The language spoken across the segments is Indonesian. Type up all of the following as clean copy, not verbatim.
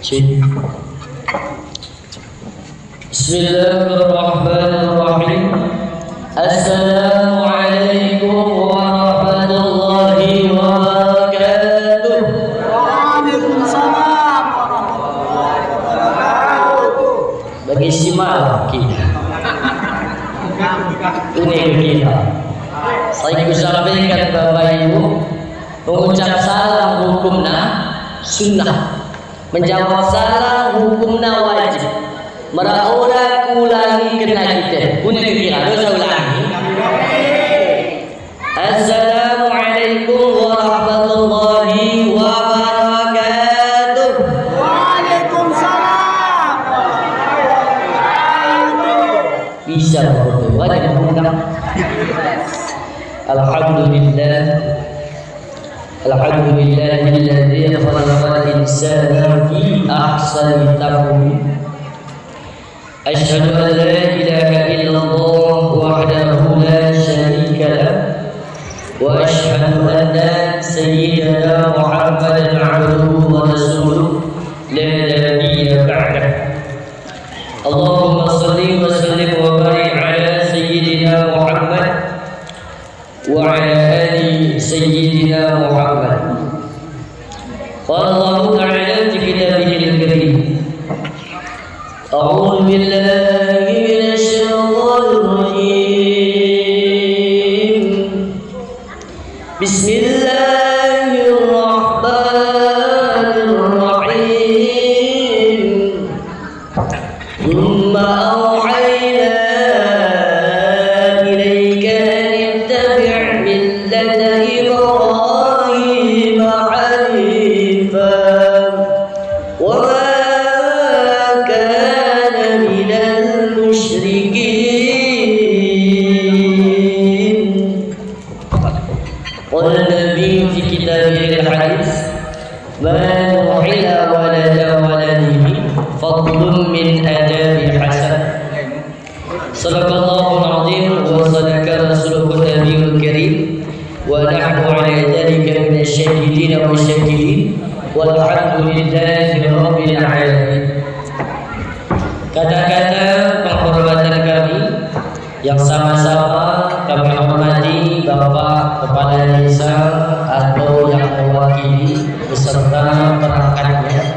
Bismillahirrahmanirrahim. Assalamualaikum warahmatullahi wabarakatuh. Waalaikumsalam warahmatullahi wabarakatuh. Bagi simak kita unik kita. Saya sampaikan Bapak Ibu, mengucap salam hukumna sunnah, menjawab salam hukumna wajib. Meraura ulangi kena kita. Unik kita dosa ulangi. Assalamualaikum warahmatullahi wabarakatuh. Waalaikumsalam. Bisa betul. Wajib undang. Alhamdulillah. Alhamdulillahilladzi khalaqal insana fi ahsani taqwim. Asyhadu an la ilaha illallah wahdahu la syarika lah wa asyhadu anna sayyidana Muhammadan abduhu wa rasuluh la nabiyya ba'dah. Allahumma shalli wa sallim wa barik ala sayyidina Muhammad wa ala ali sayyidina Muhammad. Qala Allah ta'ala fi kitabihil karim, أعوذ بالله من الشيطان الرجيم. بسم الله الرحمن الرحيم. ثم أوحينا إليك أن اتبع ملة إبراهيم حنيفا فضل من آداب حسن. صدق الله العظيم وصدق رسوله النبي الكريم ونحن على ذلك من الشاهدين والشاكرين والحمد لله رب العالمين. Kata-kata penghormatan kami yang sama-sama kami hormati Bapak Kepala Desa atau yang mewakili beserta perangkatnya.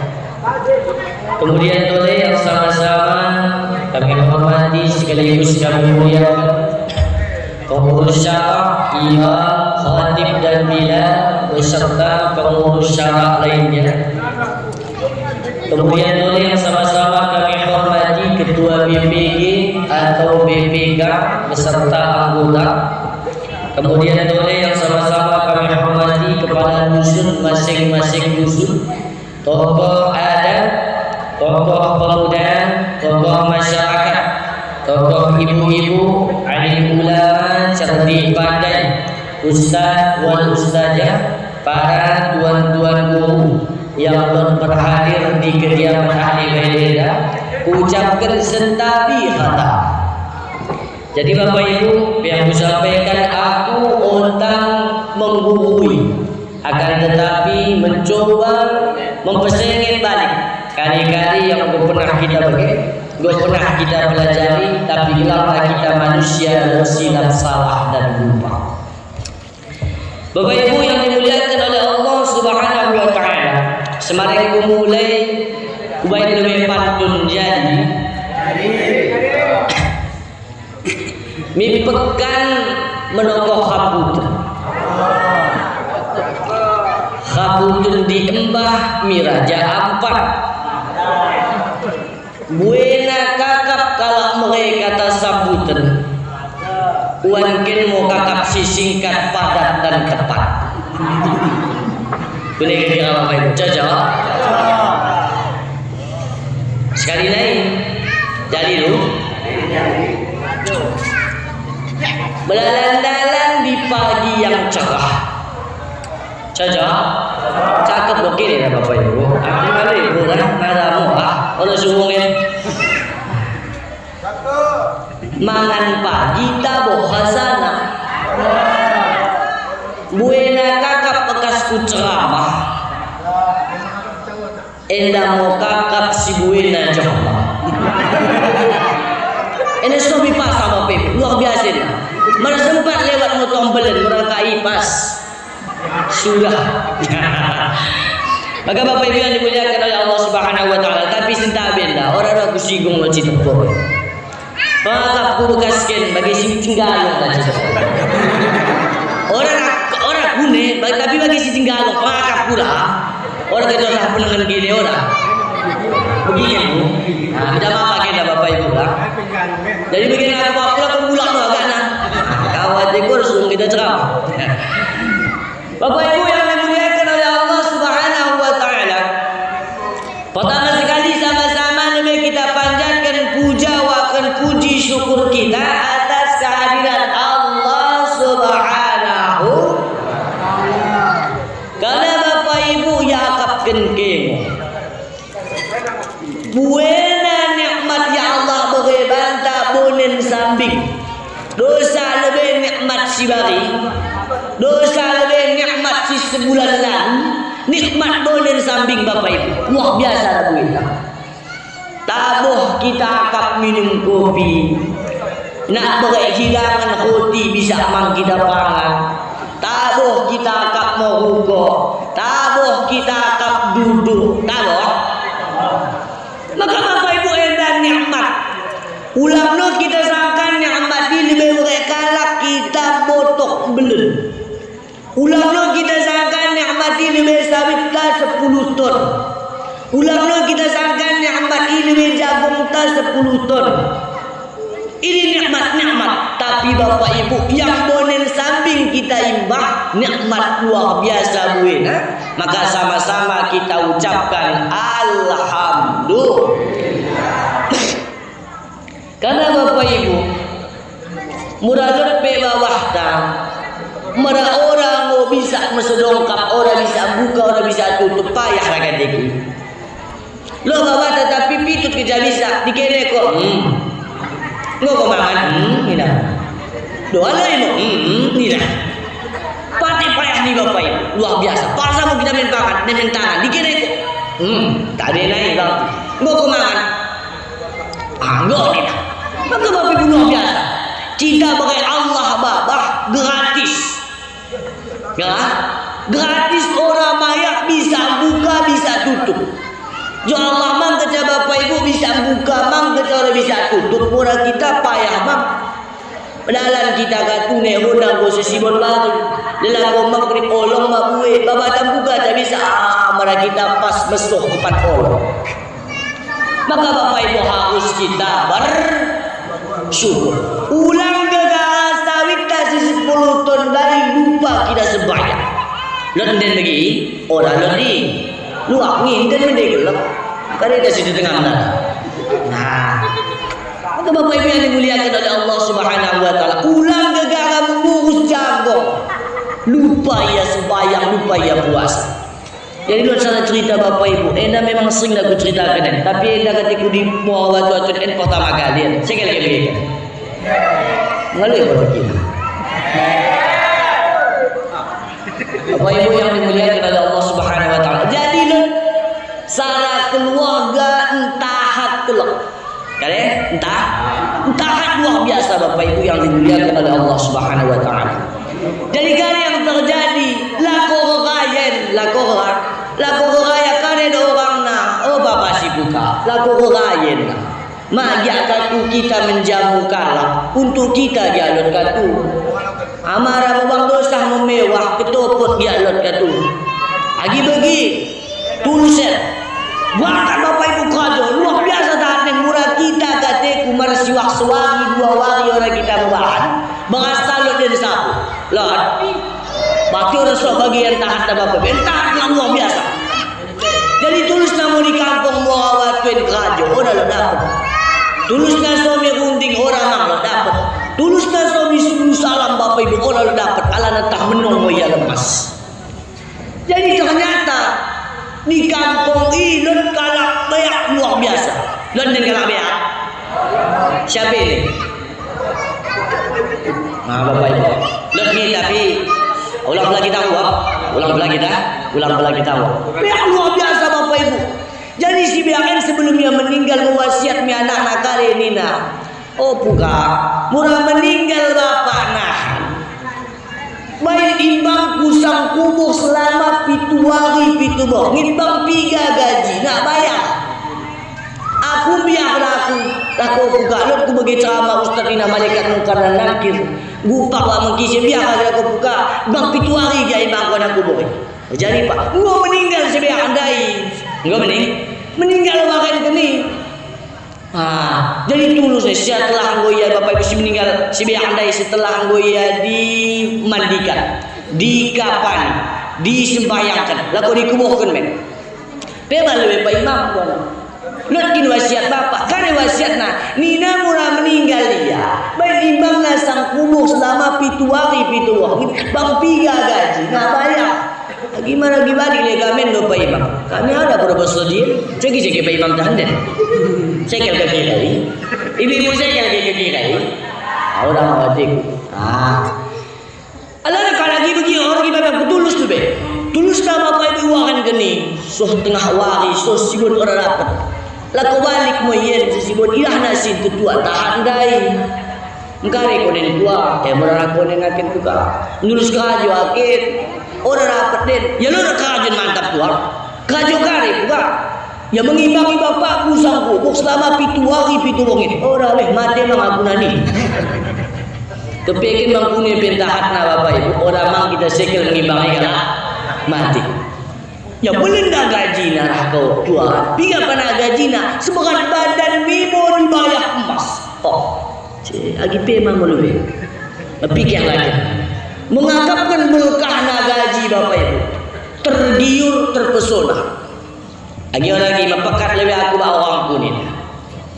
Kemudian oleh yang sama-sama kami hormati sekaligus kami muliakan pengurus syara, imam, khatib dan bilal beserta pengurus syara lainnya. Kemudian oleh yang sama-sama kami hormati ketua BPG atau BPK beserta anggota. Kemudian oleh yang sama-sama kami hormati kepala dusun masing-masing dusun, tokoh adat, tokoh pemuda, tokoh masyarakat, tokoh ibu-ibu, alim ulama, cerdik pandai, ustaz wal ustazah, para tuan-tuan guru yang berhadir di kediaman ahli Medan, ucapkan sentabi kata. Jadi Bapak Ibu yang sampaikan, aku ontang menggurui, akan tetapi mencoba mempersengit balik kali-kali yang pernah kita pelajari, tapi gelaplah kita manusia bersilap salah dan lupa. Bapak Ibu yang dimuliakan oleh Allah Subhanahu wa taala, semarin mulai kubain lebih pantun jadi mipekan menokoh Khabutun diembah miraja ampat buena kakap kalau mereka kata sambutan wankin mau kakap singkat padat dan tepat. Boleh kira apa itu? Cocok. Sekali lain jadi lu belalang-lalang di pagi yang cerah. Cocok. Cakep begini ya Bapak Ibu. Aku kalau ibu kan nadamu kalau suungin mangan pagi tabo khasana buena kakap bekasku ceramah enda mau kakap si buena coba. Ini suami pas sama Pep, luar biasa dia. Mana sempat lewat motong belen, merangkai pas. Sudah. Maka Bapak Ibu yang dimuliakan oleh Allah Subhanahu wa taala, tapi sinta benda, orang aku singgung lo cita pokok. Pengakapku bekaskan bagi si tinggalong lah cita. Orang gune, tapi bagi si tinggalong pengakap pula. Orang kita lah penengan gini orang. Begini Bu. Nah, tidak apa kita Bapak Ibu lah. Jadi begini aku pula pemulak tu agak nak. Kawat ekor suruh kita ceramah. Bapak Ibu yang dimuliakan oleh Allah Subhanahu wa taala. Pertama sekali sama-sama kita panjatkan puja wakan puji syukur kita atas kehadiran Allah Subhanahu. Karena Bapak Ibu ya akapkan kemo. Buena nikmat ya Allah beri banta bonen sambing. Dosa lebih nikmat si bari. Dosa lebih nikmat si sebulan lalu. Nikmat bonen sambing Bapak Ibu. Luar biasa lagu kita. Tabuh kita akap minum kopi. Nak beri hidangan roti bisa mang kita pangan. Tabuh kita akap mau rukuk. Tabuh kita akap duduk. Tabuh. Maka Bapak Ibu endah nikmat. Ulang lo kita sangkan nikmat ini lebih berkalak kita botok belum. Ulang lo kita sangkan nikmat ini lebih sawit ta 10 ton. Ulang lo kita sangkan nikmat ini lebih jagung ta 10 ton. Ini nikmat-nikmat, tapi Bapak Ibu yang bonen samping kita imbah nikmat luar biasa buena. Maka sama-sama kita ucapkan alhamdulillah. Karena Bapak Ibu murah lepe bawah tang, murah orang mau bisa mesedongkap, orang bisa buka, orang bisa tutup, payah rakyat ini. Lo bawa tetapi pitut kerja bisa dikene kok. Nggak kau makan, ini dah. Doa lain mau, ini dah. Pati payah ni Bapak Ibu, luar biasa. Pasal mau kita minta tangan, dikira kok. Tak ada naik bang. Nggak kau makan, nggak ni dah. Maka Bapak Ibu luar biasa. Kita pakai Allah babah gratis, ya? Gratis orang mayak bisa buka, bisa tutup. Jo Allah mang kerja Bapak Ibu bisa buka mang kerja orang bisa tutup orang kita payah mang. Dalam kita katune hodang posisi bon baru. Dalam komang krip olong mak buwe babatan buka tak bisa mara kita pas mesuh 4 olong. Maka Bapak Ibu harus kita bersyukur. Ulang gegara sawit kasih 10 ton dari lupa kita sebanyak. Londen lagi orang lodi. Luak nginten mendegelap. Karena itu situ tengah mana. Nah, maka Bapak Ibu yang dimuliakan oleh Allah Subhanahu wa taala, ulang gegara mengurus jago. Lupa ya sembahyang, lupa ya puasa. Jadi lu cara cerita Bapak Ibu, enda memang sering aku ceritakan ini, tapi enda ketika di mau waktu pertama kali, sekali lagi. Ngalu ya Bapak Ibu. Bapak Ibu yang dimuliakan oleh Allah Subhanahu wa taala. Jadi lu salah keluarga entah kelak. Kan entah luar biasa Bapak Ibu yang dimuliakan oleh Allah Subhanahu wa taala. Jadi kan yang terjadi lakor raya kan ada orang nak oh Bapak si buka lakor raya nak. Magiak katu kita menjamu kalah untuk kita jalur katu. Amarah bang dosa memewah ketopot jalur katu. Agi tuluset. Bahkan Bapak Ibu kajo luar biasa taat yang murah kita kateku marsiwak sewangi 2 wari orang kita membahan. Mengasalut dari sapu. Lord. Bagi orang sok bagian taat Bapak Ibu. Taat yang luar biasa. Jadi tulus namu di kampung muawat tuan kajo orang lo dapat. Tulusnya suami gunting orang mang lo dapat. Tulusnya suami subuh salam Bapak Ibu orang lo dapat. Ala natah menong ya lemas. Jadi ternyata di kampung ini kalak beak luar biasa. London kalak beak. Siapa ini? Nah Bapak Ibu. London tapi ulang pula kita. Beak luar biasa Bapak Ibu. Jadi si biakan sebelumnya meninggal mewasiat mi anak nakale nina. Oh puka, murah meninggal bapak nahan. Baik imbang kusang kubur selama 7 hari 7 boh. Ngimbang 3 gaji, nak bayar. Aku biar aku buka lot ku bagi ceramah ustaz ina malaikat munkar dan nakir. Gupak lah mengkisi biar aku buka. Bang 7 hari dia imbang kau nak kubur. Jadi pak, gua meninggal sebiar andai. Gua meninggal bahkan kini. Jadi tulus setelah anggoya bapak ibu si meninggal si biar andai setelah anggoya dimandikan, dikapani, disembayangkan, lalu dikuburkan men. Pema lebih pak imam kono. Lutkin wasiat bapak, kan wasiat nah nina mula meninggal dia. Baik imbang nasang kubur selama 7 hari 7 hari, bang 3 gaji, nggak bayar. Gimana le gamen do Pak Imam? Kami ada proposal dia. Cek Pak Imam tahan den. Saya ke kiri. Ibu saya ke kiri. Orang mawatik. Allah kalau lagi begini orang kita tulus tu be. Tulus nama Pak Ibu akan geni. Soh tengah wari, soh sibut orang dapat. Laku balik mo yen sibut ilah nasi ketua tahan dai. Engkare konen tua, murah konen akan buka. Nulus kajo akit. Orang rapat den, ya lo kerajaan mantap tuan. Kerajaan kari buka. Ya mengimbangi bapak kusang kubuk selama 7 hari 7 bongit. Orang leh mati mang aku nani. Kepekin bang punya pentahat na bapak ibu. Orang mang kita sekel mengimbangi kan mati. Ya boleh dah gaji narah kau tuan. Biar pana gaji na sebagai badan mimo dibayar emas. Oh, agi pemang mulai. Pikir lagi. Mengangkapkan berkah gaji bapak ibu, tergiur terpesona. Lagi mepekat lebih aku bawa orang kuning.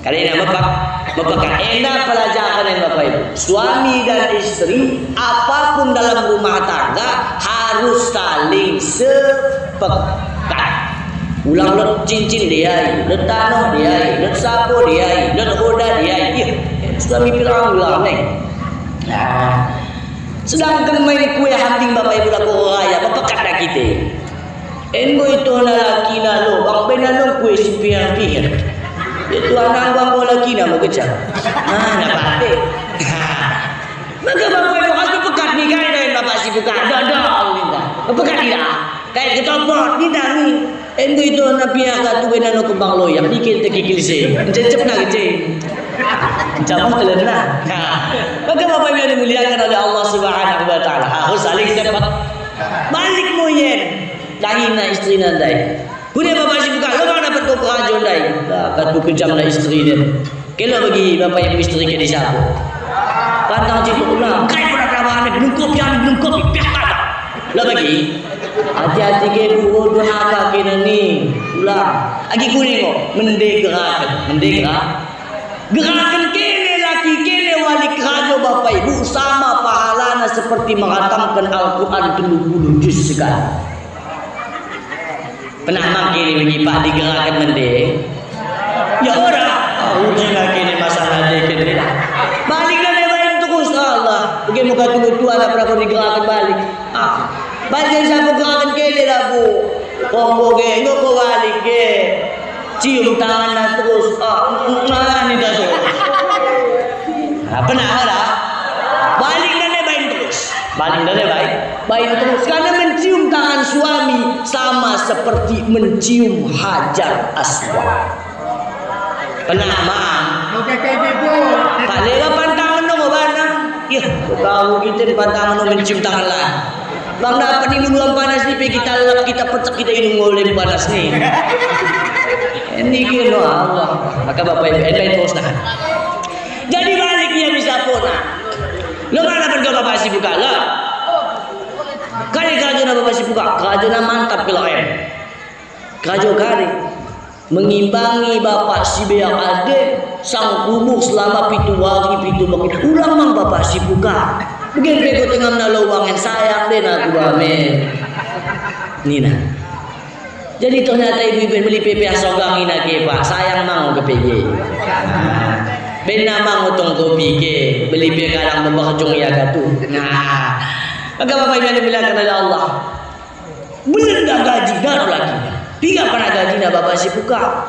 Kali ini mepekat enak pelajaran bapak ibu. Suami dan istri apapun dalam rumah tangga harus saling sepekat. Ulang lot cincin dia, lot tanah dia, lot sapo dia, lot hoda dia. Suami bilang ulang nih. Sedangkan main kue hunting bapak ibu laku raya mepekat dah kita. Engo itu lelaki nalo, bang benalo kue simpian-simpian. Itu anak bang lelaki nama kecil. Nak pate. Maka bapak ibu harus pekat ni kan dan bapak si buka. Dah. Pekat tidak. Kayak ketopot ni dah ni. Engo itu nak pihak tu benalo ke bang loyak. Dikit terkikil sih. Cecep nak kecil. Cabang telena. Maka bapak ibu yang dimuliakan oleh Allah Subhanahu wa taala harus saling sepat. Balik moyen. Lahina istri nandai. Punya bapak si buka, lo mana dapat kau kerajaan dai? Kat tu kejam dah istri dia. Kelo bagi bapak ibu istri ke di siapa? Pantang cipu ulang. Kai pun ada bahan belungkop yang belungkop pihak kata. Lo bagi. Hati-hati ke buat durhaka kena ni. Ulang. Agi kuning kok. Mendegerakan. Gerakan kene laki kene wali kerajo bapak ibu sama pahalana seperti menghatamkan Al-Quran 30 juz sekali. Pernah makin bagi pak digerakan mende? Ya orang. Uji lagi ni masalah dia kene. Balik dah lebain terus Allah. Pergi muka tua lah berapa digerakan balik. Balik siapa gerakan kene lah bu. Kombo ke, ngoko balik ke. Cium tangan dah terus. Ni dah tu. Pernah ada? Balik dah lebain terus. Baik terus. Karena mencium tangan suami sama seperti mencium hajar aswad. Pernah mang? Tak lera pantangan dong bana. Ya, tahu kita pantangan dong mencium tangan lah. Bang dapat ni bulan panas ni kita lap kita petak kita hidung oleh panas ni. Ini kira Allah. Maka bapak ibu endai terus nah. Jadi baliknya bisa puna. Lo mana pergi bapak si buka lah. Kali kerajaan bapak si buka. Kerajaan mantap kalau kerajaan kari mengimbangi bapak si beak adik sang kubur selama 7 hari 7 malam. Ulang mang bapak si buka. Mungkin peko tengah menalo wangen sayang deh aku bamen. Nina. Jadi ternyata ibu-ibu beli PP asogang ina ke pak sayang mang ke PG. Bena mang utong kopi ke beli pe kadang membahjung ya gatu. Maka bapak ibu yang dimuliakan oleh Allah. Benar dah gaji dah lagi. Piga pana gaji na bapak si buka.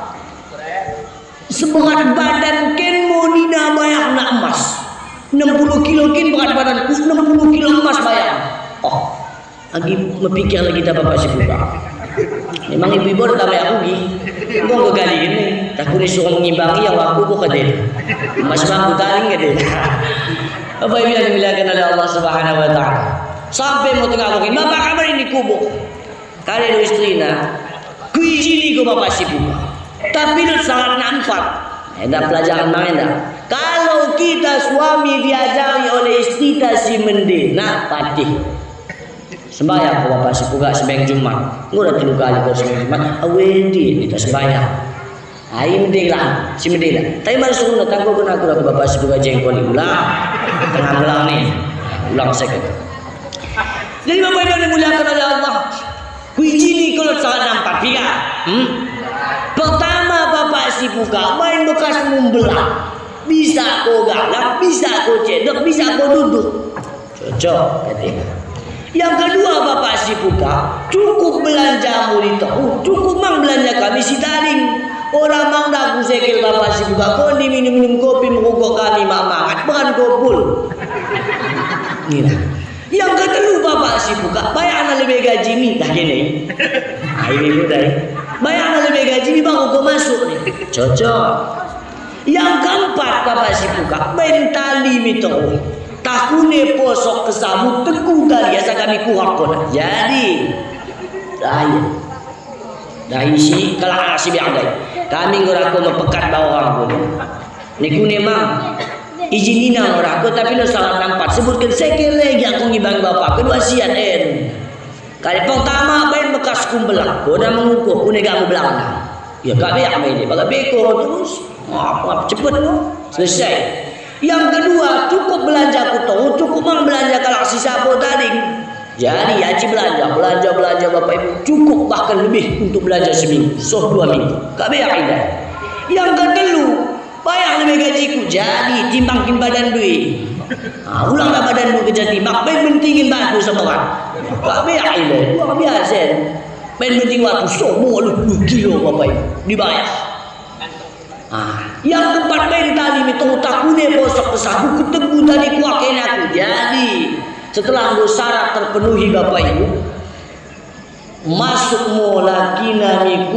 Seberat badan ken mau nina bayar nak emas. 60 kilo ken berat badanku 60 kilo emas bayar. Oh, lagi memikir lagi dah bapak si buka. Memang ibu-ibu dah bayar aku gi. Gua kali ini. Takut disuruh mengimbangi yang aku bukan dia. Mas bangku taring ke dia. Apa yang dimuliakan oleh Allah Subhanahu Wa Taala. Sampai mau tengah mungkin bapak kabar ini kubuk. Kali itu istrinya. Kuizini ko bapak si buka. Tapi itu sangat nampak. Ada pelajaran mana? Kalau kita suami diajari oleh istri si mende, nak patih. Sembahyang ko bapak si buka sembahyang Jumat. Ngora 3 kali ko sembahyang Jumat. Awedi kita sembahyang. Ai mende lah, si mende lah. Tapi masuk na tanggo ko na ko bapak si buka jengkol ulang. Tengah belang ni. Ulang sekali. Jadi bapak yang dimuliakan oleh Allah. Kuijini kalau sangat nampak dia. Pertama bapak si buka main bekas membelah. Bisa kau galak, bisa kau cedok, bisa kau duduk. Cocok katanya. Yang kedua bapak si buka cukup belanja mulito. Cukup mang belanja kami si taring. Orang mang dah kusekil bapak si buka. Kau di minum kopi mengugok kami mamangat. Bukan kopul. Inilah. Yang kedua bapak si buka bayar lebih gaji ni dah gini. Ini mudah. Bayar lebih gaji ni baru kau masuk ni. Cocok. Yang keempat bapak si buka mentali mito. Takune posok kesabut teguh kali asa kami kuhak kona. Jadi saya dah isi kalau si biadai. Kami ngora ko mepekat bawa orang ko. Niku memang izin ina orang aku tapi lo sangat nampak sebutkan sekali lagi aku ngibang bapak kedua sian kali pertama main bekas kumbelang kau dah mengukuh kau negak belang ya kak beak main ni bagai beko terus apa cepet lo selesai. Yang kedua cukup belanja aku tahu cukup mang belanja kalau si sapo tadi jadi aji belanja bapak ibu cukup bahkan lebih untuk belanja seminggu 2 minggu kak beak indah. Yang kedua bayar lebih gajiku jadi timbangkin badan duit. Ulang dah badan duit kerja timbang main pentingin batu seberat tak biar ini luar biasa main penting waktu semua 20 kilo bapak ibu dibayar. Yang keempat main tali itu takune bosok kesaku ketemu tadi kuakin aku jadi setelah syarat terpenuhi bapak ibu masuk mola kina di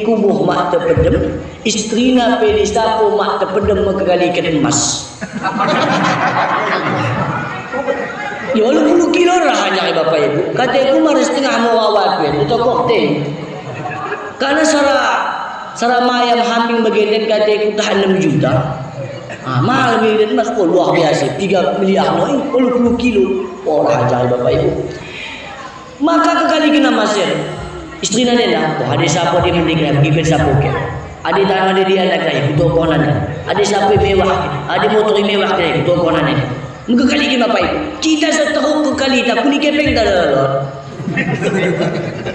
kubuh mak tepedem istrina pilih sapo mak tepedem mengkalikan emas. Ya 20 kilo rahanya bapak ibu kata aku marah setengah mau awal itu kokte karena sara mayam hamping bagian kata aku tahan 6 juta mahal bagian emas luar biasa 3 miliar 20 kilo orang ajar bapak ibu. Maka kekali kena masir istri nana oh ada siapa dia meninggal gibet siapa ke ada tanah ada dia anak lagi kutu konan ada siapa mewah ada motor mewah lagi kutu konan muka kali kena apa itu kita seteruk kekali tak kuli kepeng tak ada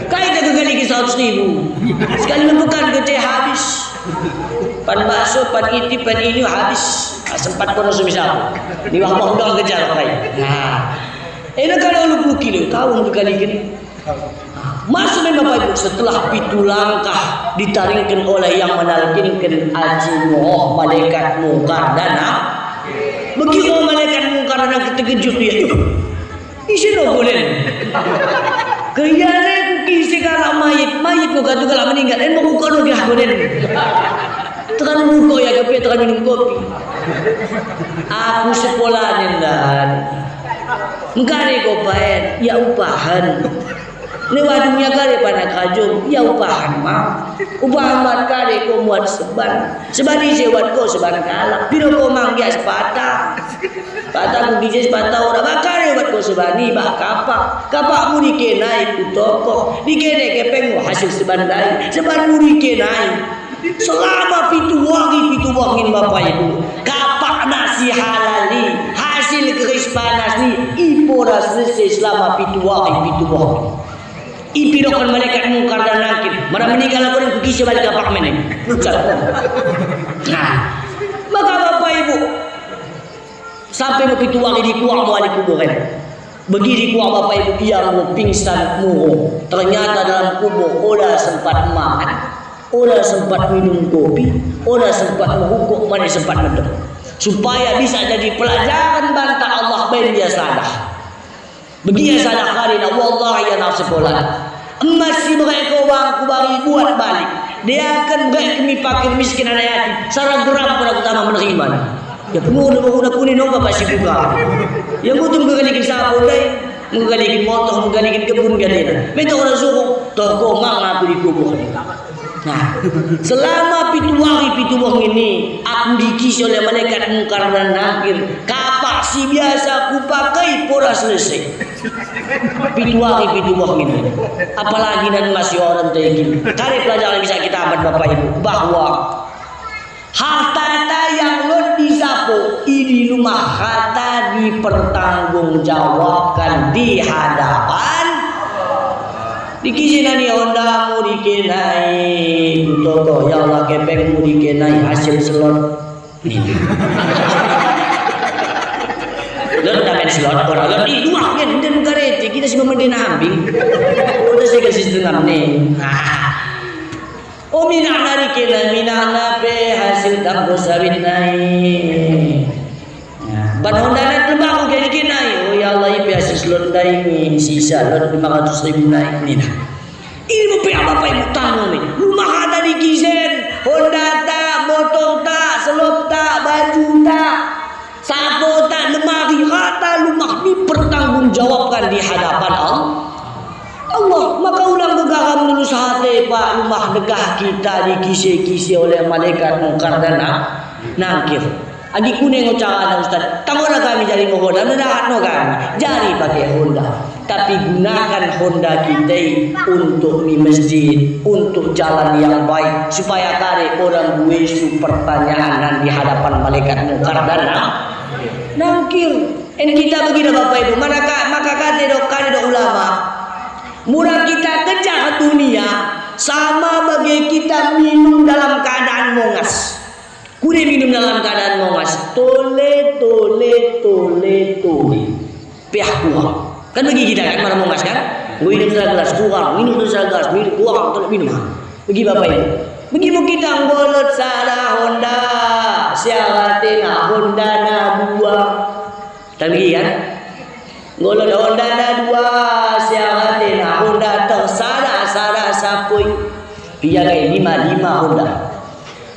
kali tak kekali ke 100.000 sekali membukan kecil habis pan bakso pan iti pan ini habis sempat kono sumisap di waktu udah kejar kayak ini kalau 20 kilo tahu kali gini masuk memang bapak ibu setelah pitu langkah ditaringkan oleh yang menalkinkan aji moh malaikat mungkar dan begitu malaikat mungkar dan terkejut dia isi no boleh kayaknya aku kisi kalau mayit muka tu kalau meninggal dan mau buka lagi aku dan tekan buka ya kopi tekan minum kopi aku sekolah dan Mengkari kau baik, ya upahan. Lewat dunia kari pada kajung, ya upahan mah. Upahan buat kari kau muat seban. Seban ini buat kau seban kalah. Bila kau manggia sepatah, patah bukti sepatah orang bakar buat kau seban ini bak kapak mu dikenai ku toko, dikenai kepeng hasil seban lain, seban mu dikenai. Selama pitu wangi bapak ibu, kapak nasi halali. Hasil keris panas ni ipora selesai selama pitu wangi. Ipidokan malaikat mungkar dan nakir. Mana meninggal aku dan kukisi balik kapak meneng. Nah, maka bapak ibu sampai pitu wangi di kuang mau di kuburan. Begini kuah bapak ibu ia mau pingsan murung. Ternyata dalam kubur Oda sempat makan, Oda sempat minum kopi, Oda sempat merukuk, mana sempat mendem. Supaya bisa jadi pelajaran bantah Allah baik dia sadar. Begitu sadar karina wallahi ya nafsekolah. Emas si mereka uang kubari buat balik. Dia akan baik kami fakir miskin anak yatim. Sarang geram pada utama menerima. Ya penuh udah kuning dong bapak si buka. Yang butuh menggalikin sapu deh, menggalikin motor, menggalikin kebun gadina. Minta orang suruh toh mang aku dikubur. Nah, selama pitu hari ini aku dikisi oleh malaikat mungkar dan nakir. Kapak si biasa aku pakai pura selesai. Pitu hari ini. Apalagi dan masih orang tinggi. Kali pelajaran bisa kita ambil bapak ibu bahwa harta yang lo disapu ini rumah harta dipertanggungjawabkan di hadapan dikisinani Honda mu dikenai toto ya Allah kepeng mu dikenai hasil selot lo tamen selot orang lo di dua kan dan karete kita sih memendena ambing udah saya kasih setengah nih oh minahna dikena minahna pe hasil tambo sawit naik. Ban Honda tembak udah dikenai. Oh ya Allah ibu hasil slot ini sisa lot 500.000 naik ni nah. Ini mau pe apa ibu tanggung ni? Rumah ada di Kisen, Honda tak, motor tak, selop tak, baju tak, sapo tak, lemari rata rumah ni pertanggungjawabkan di hadapan Allah, maka ulang gegara menulus hati pak rumah negah kita dikisi-kisi oleh malaikat mungkar dan nakir. Adik kuning ucapan Ustaz, tamolah kami jadi Honda, mendahat no kami, jari pakai Honda. Tapi gunakan Honda kita untuk di masjid, untuk jalan yang baik, supaya kare orang buesu pertanyaan di hadapan malaikat mungkar dan nakir. Ini kita begini bapak ibu, maka kata dok ulama. Murah kita kejar dunia sama bagi kita minum dalam keadaan mongas. Kude minum dalam keadaan mongas. Tole. Pihak kurang. Kan bagi kita kan mana mongas kan? Minum segelas kurang, minum segelas, minum kurang, terus minum. Bagi bapak ibu. Begitu kita ngolot salah Honda, siaratina Honda na dua. Tapi kan? Ngolot Honda na dua, siaratina Honda tersada sapui. Piagai 55 Honda.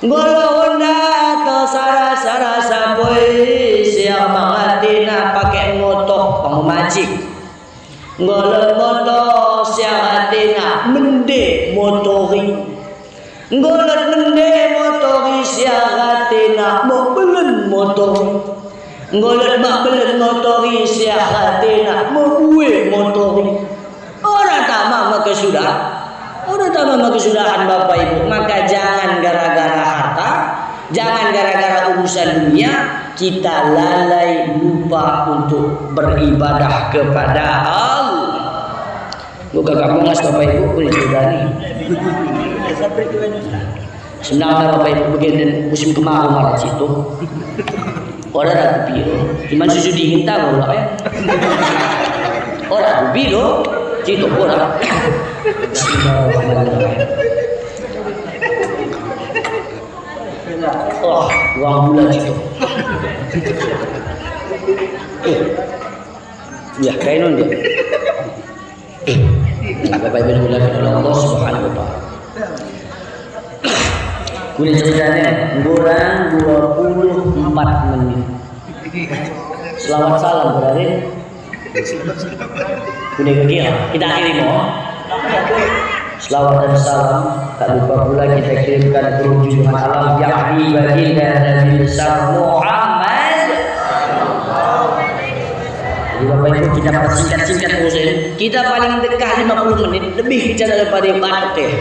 Ngolot Honda tersada sapui, siaratina pakai motor pengmacik. Ngolot motor siaratina mende motori. Ngolot mende motori siaratina mau belen motori. Ngolot mak belen motori siaratina mau buwe motori. Orang tamam maka sudah. Orang tamam maka sudahan bapak ibu. Maka jangan gara-gara harta, jangan gara-gara urusan dunia kita lalai lupa untuk beribadah kepada Allah. Bukan kamu ngas bapak ibu boleh sudah nih. Sebenarnya bapak ibu begini musim kemarau malah situ. Orang aku biru, cuman susu dingin tahu lah ya. Orang aku biru, situ orang. Oh, uang bulan situ. Ya, kain on dia. Bapak ibu dimuliakan oleh Allah Subhanahu wa taala. Kulit ceritanya kurang 24 menit. Selawat salam berarti. Kulit kecil. Kita akhiri mau. Selawat dan salam tak lupa pula kita kirimkan ke ujung malam yakni baginda Nabi besar Muhammad. Jadi bapak ibu kita persingkat-singkat urusan. Kita paling dekat 50 menit lebih bicara daripada batuk teh.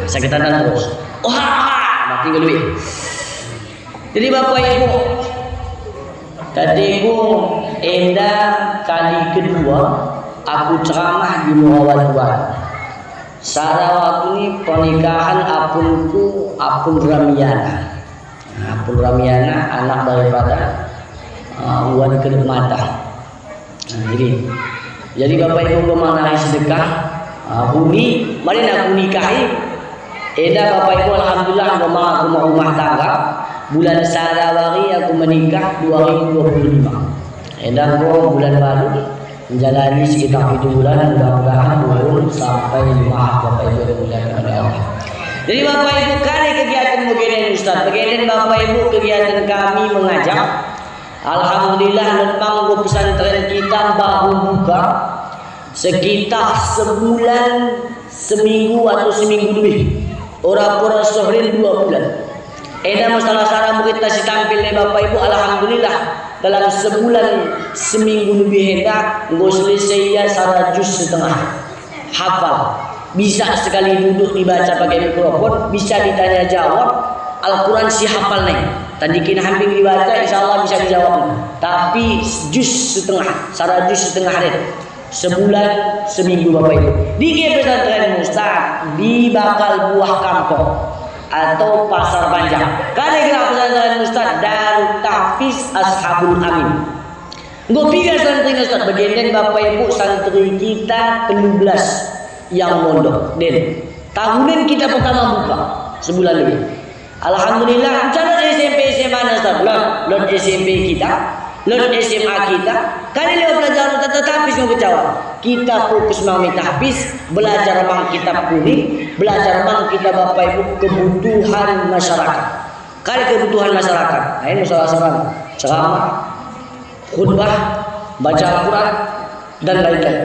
Sakitan terus. Wah, tinggal duit. Jadi bapak ibu, tadi endah kali kedua aku ceramah di Muawat. Sarawak ini pernikahan Apun Ramiana. Apun Ramiana anak daripada Wan Kedemata. Nah, ini. Jadi Bapak Ibu mengenai sedekah, huni, mari nak nikahi. Eda Bapak Ibu alhamdulillah rumah tangga. Bulan Sarawari aku menikah 2025. Eda bulan baru menjalani sekitar 7 bulan, mudah-mudahan turun sampai 5 Bapak Ibu dimuliakan oleh Allah. Jadi Bapak Ibu kali kegiatan begini Ustaz, begini Bapak Ibu kegiatan kami mengajak. Alhamdulillah memang pesantren kita baru buka sekitar sebulan, seminggu atau seminggu lebih. Orang-orang sohrin 2 bulan. Eda masalah sarang murid kasih tampil Bapak Ibu, alhamdulillah dalam sebulan seminggu lebih hendak gue selesai ya 1,5 juz hafal. Bisa sekali duduk dibaca pakai mikrofon, bisa ditanya jawab. Al-Quran si hafal nih. Tadi kini hampir dibaca, insya Allah bisa dijawab. Tapi 1,5 juz, 1,5 juz hari. Sebulan seminggu Bapak Ibu. Di pesantren Ustaz di Bakal Buah Kampung atau Pasar Panjang. Kali gerak pesantren Ustaz Darut Tahfiz Ashabul Amin. Gue pikir santri Ustaz bagian Bapak Ibu santri kita 13 yang mondok den tahunan kita pertama buka sebulan lebih. Alhamdulillah cara SMP SMA Ustaz lon SMP kita lon SMA kita kali lewat pelajaran tahfiz mau kecewa kita fokus mau tahfiz belajar mang kitab kuning belajar mang kita Bapak Ibu kebutuhan masyarakat kali kebutuhan masyarakat nah ini masalah ceramah khutbah baca Al-Quran dan lain-lain.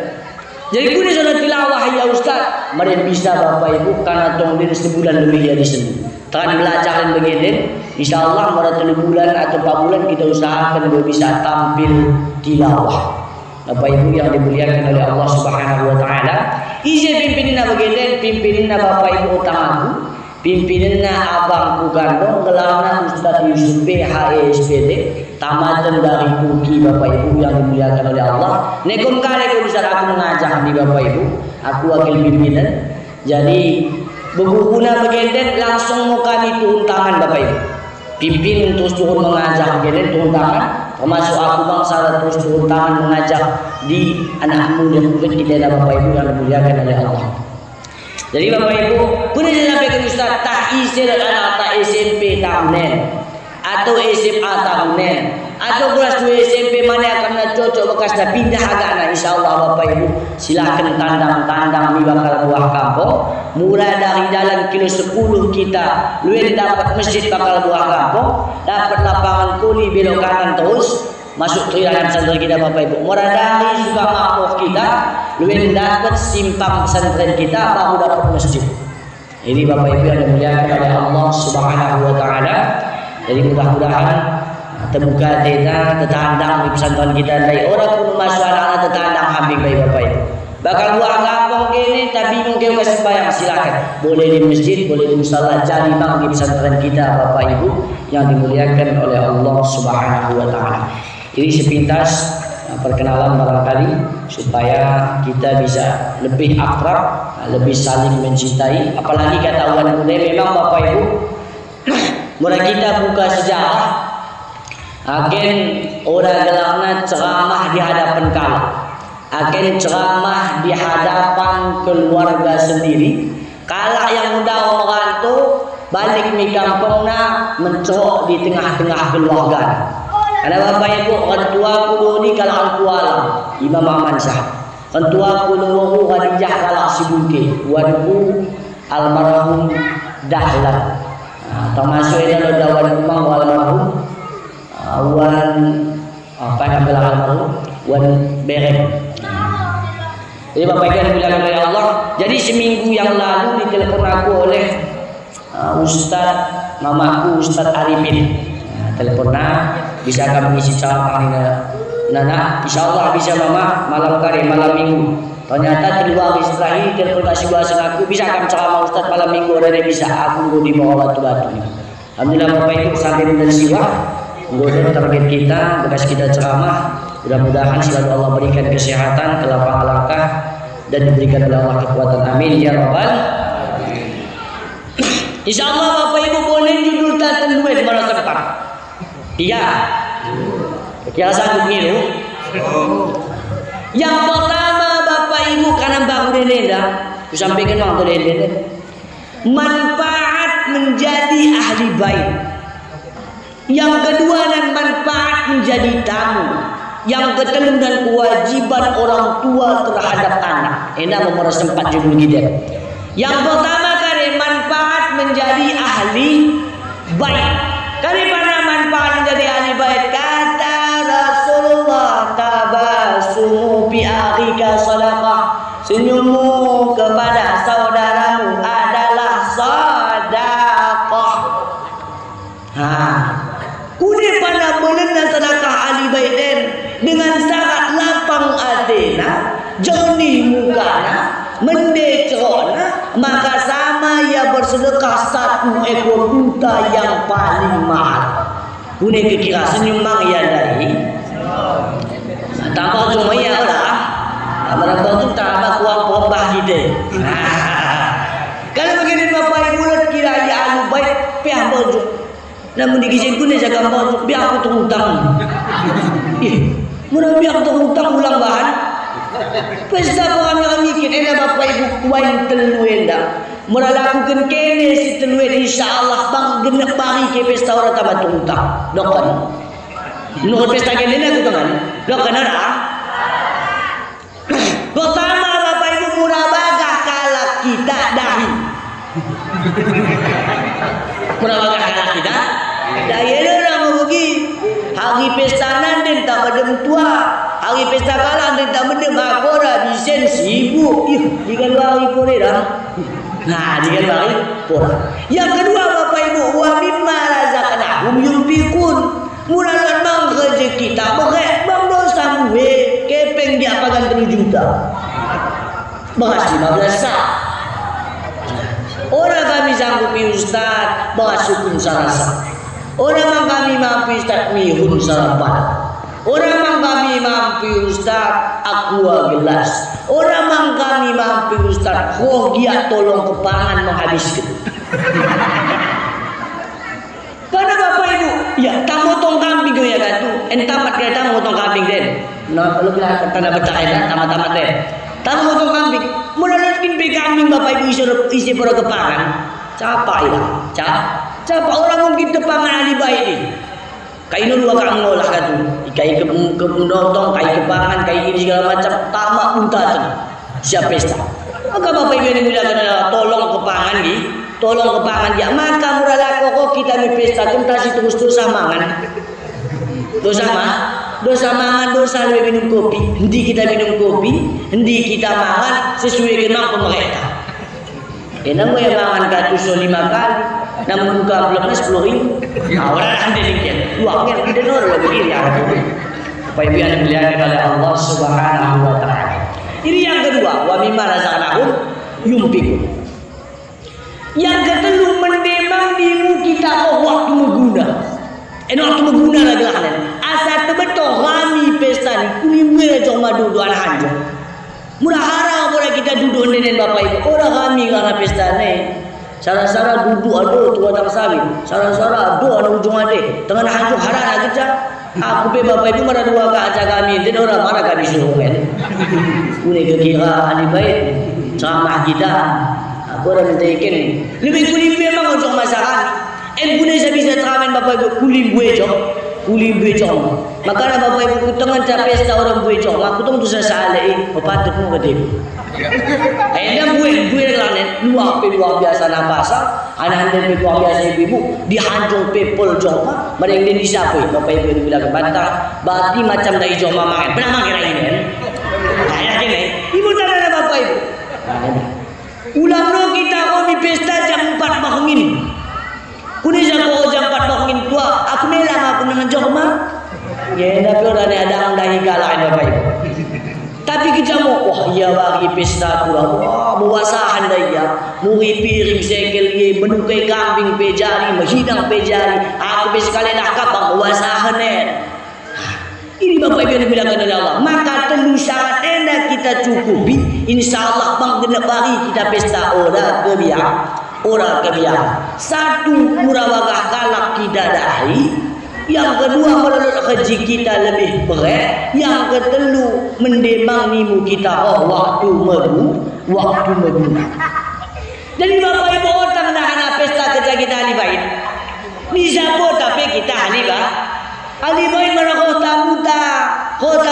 Jadi kuni sudah tilawah ya Ustaz, mari bisa Bapak Ibu karena tongdin sebulan lebih ya di sini. Tangan belajar begini, insya Allah pada 3 bulan atau 4 bulan kita usahakan bisa tampil tilawah. Bapak Ibu yang dimuliakan oleh Allah Subhanahu Wa Taala, izin pimpinina begini, pimpinina Bapak Ibu utamaku, pimpinina abangku gandong, gelarna Ustaz Yusuf HSPD. Tamatan dari Uki Bapak Ibu yang dimuliakan oleh Allah. Nekom kali aku bisa aku mengajak di Bapak Ibu. Aku wakil pimpinan. Jadi beguna begenden langsung mau kami turun tangan Bapak Ibu. Pimpin terus turun mengajak begenden turun tangan. Termasuk aku bangsa terus turun tangan mengajak di anak muda kita Bapak Ibu yang dimuliakan oleh Allah. Jadi Bapak Ibu, punya saya sampaikan Ustaz tak isi anak tak SMP tahunan. Atau SMA tahunan atau kelas 2 SMP mana yang akan cocok bekas dah pindah agaknya insyaallah Bapak Ibu silakan tandang-tandang di Bakal Buah Kampung mulai dari jalan kilo 10 kita luwih dapat masjid Bakal Buah Kampung dapat lapangan kuli belok kanan terus masuk triangan pesantren kita Bapak Ibu mulai dari juga makmur kita luwih dapat simpang pesantren kita baru dapat masjid. Ini Bapak Ibu yang dimuliakan oleh Allah Subhanahu Wa Taala. Jadi mudah-mudahan terbuka kita tetandang di pesantren kita dari orang pun masuk anak-anak tetandang hampir baik Bapak Ibu. Bakal Buah Kampung ini tapi mungkin kasih sembahyang silakan. Boleh di masjid, boleh di musala jadi bang di pesantren kita Bapak Ibu yang dimuliakan oleh Allah Subhanahu Wa Taala. Ini sepintas perkenalan barangkali supaya kita bisa lebih akrab, lebih saling mencintai. Apalagi kata Wan Bude memang Bapak Ibu mulai kita buka sejarah agen orang gelarna ceramah di hadapan kalah agen ceramah di hadapan keluarga sendiri kalah yang muda orang tu balik di kampungnya mencerok di tengah-tengah keluarga. Ada Bapak Ibu orang tua kulo ni kalau tua lah Imam Ahmad Syah orang tua kulo Khadijah kalau Sibuke wanku almarhum Dahlan termasuk ini ada Wan Umang almarhum Wan apa yang bilang almarhum Wan Bereng. Jadi Bapak Ibu yang bilang oleh Allah. Jadi seminggu yang lalu ditelepon aku oleh Ustadz mamaku Ustadz Arifin. Teleponnya bisa kami isi ceramah ini Nana insya Allah bisa mama malam kali malam minggu. Ternyata 3 hari setelah ini telepon kasih bahasa aku bisa akan ceramah Ustaz malam minggu ada bisa aku di bawah batu-batu ini. Alhamdulillah Bapak Ibu sampai dari siwa menggodok target kita bekas kita ceramah mudah-mudahan selalu Allah berikan kesehatan kelapangan langkah dan diberikan oleh Allah kekuatan amin ya rabbal. Insya Allah Bapak Ibu boleh judul tatan duit di mana tempat. Iya. Kira sanggup ngilu. Yang pertama Bapak Ibu karena bangun denda, aku sampaikan waktu denda. Manfaat menjadi ahli bait. Yang kedua dan manfaat menjadi tamu. Yang ketiga dan kewajiban orang tua terhadap anak. Enak nomor 4 judul kita. Yang pertama kali manfaat menjadi ahli bait. Kali mana manfaat menjadi ahli bait? Kata Rasulullah, tabasumu bi akhika sadaqah. Senyummu kepada saudaramu adalah sedekah. Kuni pada melena sedekah ahli bait dengan sangat lapang adena, jernih mukana, mendecerona, maka sama ia bersedekah 1 ekor unta yang paling mahal. Kuni kira senyum mang ya dari. Tambah cuma ya lah. Tambah tu tambah kuang perbah kita. Kalau begini Bapak Ibu lihat kira ya ahli bait pihak baju. Namun dikisah guna jaga baju biar aku terutang. Murah biar terutang ulang bahan. Pesta orang yang mikir, enak Bapak Ibu kuain telu enda. Murah lakukan kene si telu insyaAllah bang genep pagi ke pesta orang tambah terutang. Dokter. Menurut pesta kene aku tangan. Dokter ada. Pertama Bapak Ibu murah bagah kalak kita dahi. Murah bagah kalak kita. Daya orang mau pergi. Hari pesta nanti tak berdem tua. Hari pesta kalah nanti tak berdem akora bisen sibuk. Jika hari pun dah. Nah, jika hari pun. Yang kedua Bapak Ibu, wa mimma razaqnahum yunfiqun. Mulakan bang rezeki tak berek bang dosa muhe kepeng dia pagan 3 juta. Bahas 15 sak. Orang kami sanggupi ustaz bahas hukum sarasa. Orang kami mampu ustaz mihun sarapan. Orang kami mampu ustaz aqua gelas. Orang kami mampu ustaz dia tolong kepangan menghabiskan. Karena Bapak Ibu, ya tak motong kambing ya kan tu. Entamat kita motong kambing den. Nah, kalau kita tanda percaya tamat-tamat den. Tak motong kambing. Mulai pe kambing Bapak Ibu isi pura kepangan. Capa ya? Capa orang mungkin tepangan ahli bait ni. Kai nu dua kang ngolah kan tu. Kai kebundotong, kai kepangan, kai ini segala macam tamak unta tu. Siap pesta. Maka Bapak Ibu yang dimuliakan tolong kepangan ni. Tolong kepangan dia. Maka murah kok kita ni pesta tuntas terus dosa mangan. Dosa mangan, dosa lebih minum kopi. Hendi kita minum kopi, hendi kita mangan sesuai dengan pemerintah. Enam yang mangan katuso 5 kali, namun buka belumnya 10.000. Orang ada dikit, uangnya tidak nol lagi ya. Supaya biar dimuliakan oleh Allah Subhanahu Wa Taala. Ini yang kedua, wa mimma razaqnahum yunfiqun. Yang ketiga mendemang dimu kita kok waktu mengguna. Waktu mengguna lagi lah kan. Asal betul kami pesta ni kulimwe jong madu doan hanjong. Murah harap boleh kita duduk dengan Bapak Ibu. Orang kami karena pesta ni. Sara-sara duduk ada tua tak sabi. Sara-sara ada ada ujung ada. Tengah hanjong harap nak kerja. Aku pe Bapak Ibu marah 2 kak kami. Dan orang marah kami suruh kan. Ini kekira ahli bait. Ceramah kita. Aku orang minta ikan ni. Lebih kulimwe memang ujung masyarakat. Punya saya bisa teramen Bapak Ibu kulim buih jong. Makanya Bapak Ibu kutangan pesta orang buih jong. Aku tu saya saleh, patut mu kata. Ayam buih lain luar biasa nabasa. Anak anda luar biasa ibu dihanjung people jong. Mereka ini siapa? Bapak Ibu bilang bantah. Berarti macam dari jong makan. Pernah makan ini kan? Ayah ini. Ibu tanya Bapak Ibu. Ulang kita kami pesta jam 4 malam ini. Kuni jago jam 4 bangun tua, aku melang aku dengan joma. Ya, tapi orang ni ada orang dah galain Bapak Ibu. Tapi kita mau, wah iya bagi pesta kurang, wah muasahan dah ya, muri piring segel ye, menukai kambing pejari, menghidang pejari. Aku sekali dah kapang muasahan ni. Ini Bapak Ibu yang dibilangkan oleh Allah. Maka telu syarat enak kita cukupi. InsyaAllah bang genap bagi kita pesta orang kebiak. Orang kebiak. 1 murawakah kalak kita dahi. Yang kedua, menurut haji kita lebih berat. Yang ketelu, mendemang nimu kita waktu meguna. Jadi Bapak Ibu orang dah anak pesta kerja kita ahli bait. Ni siapa tapi kita ahli bait. Ahli bait mana kota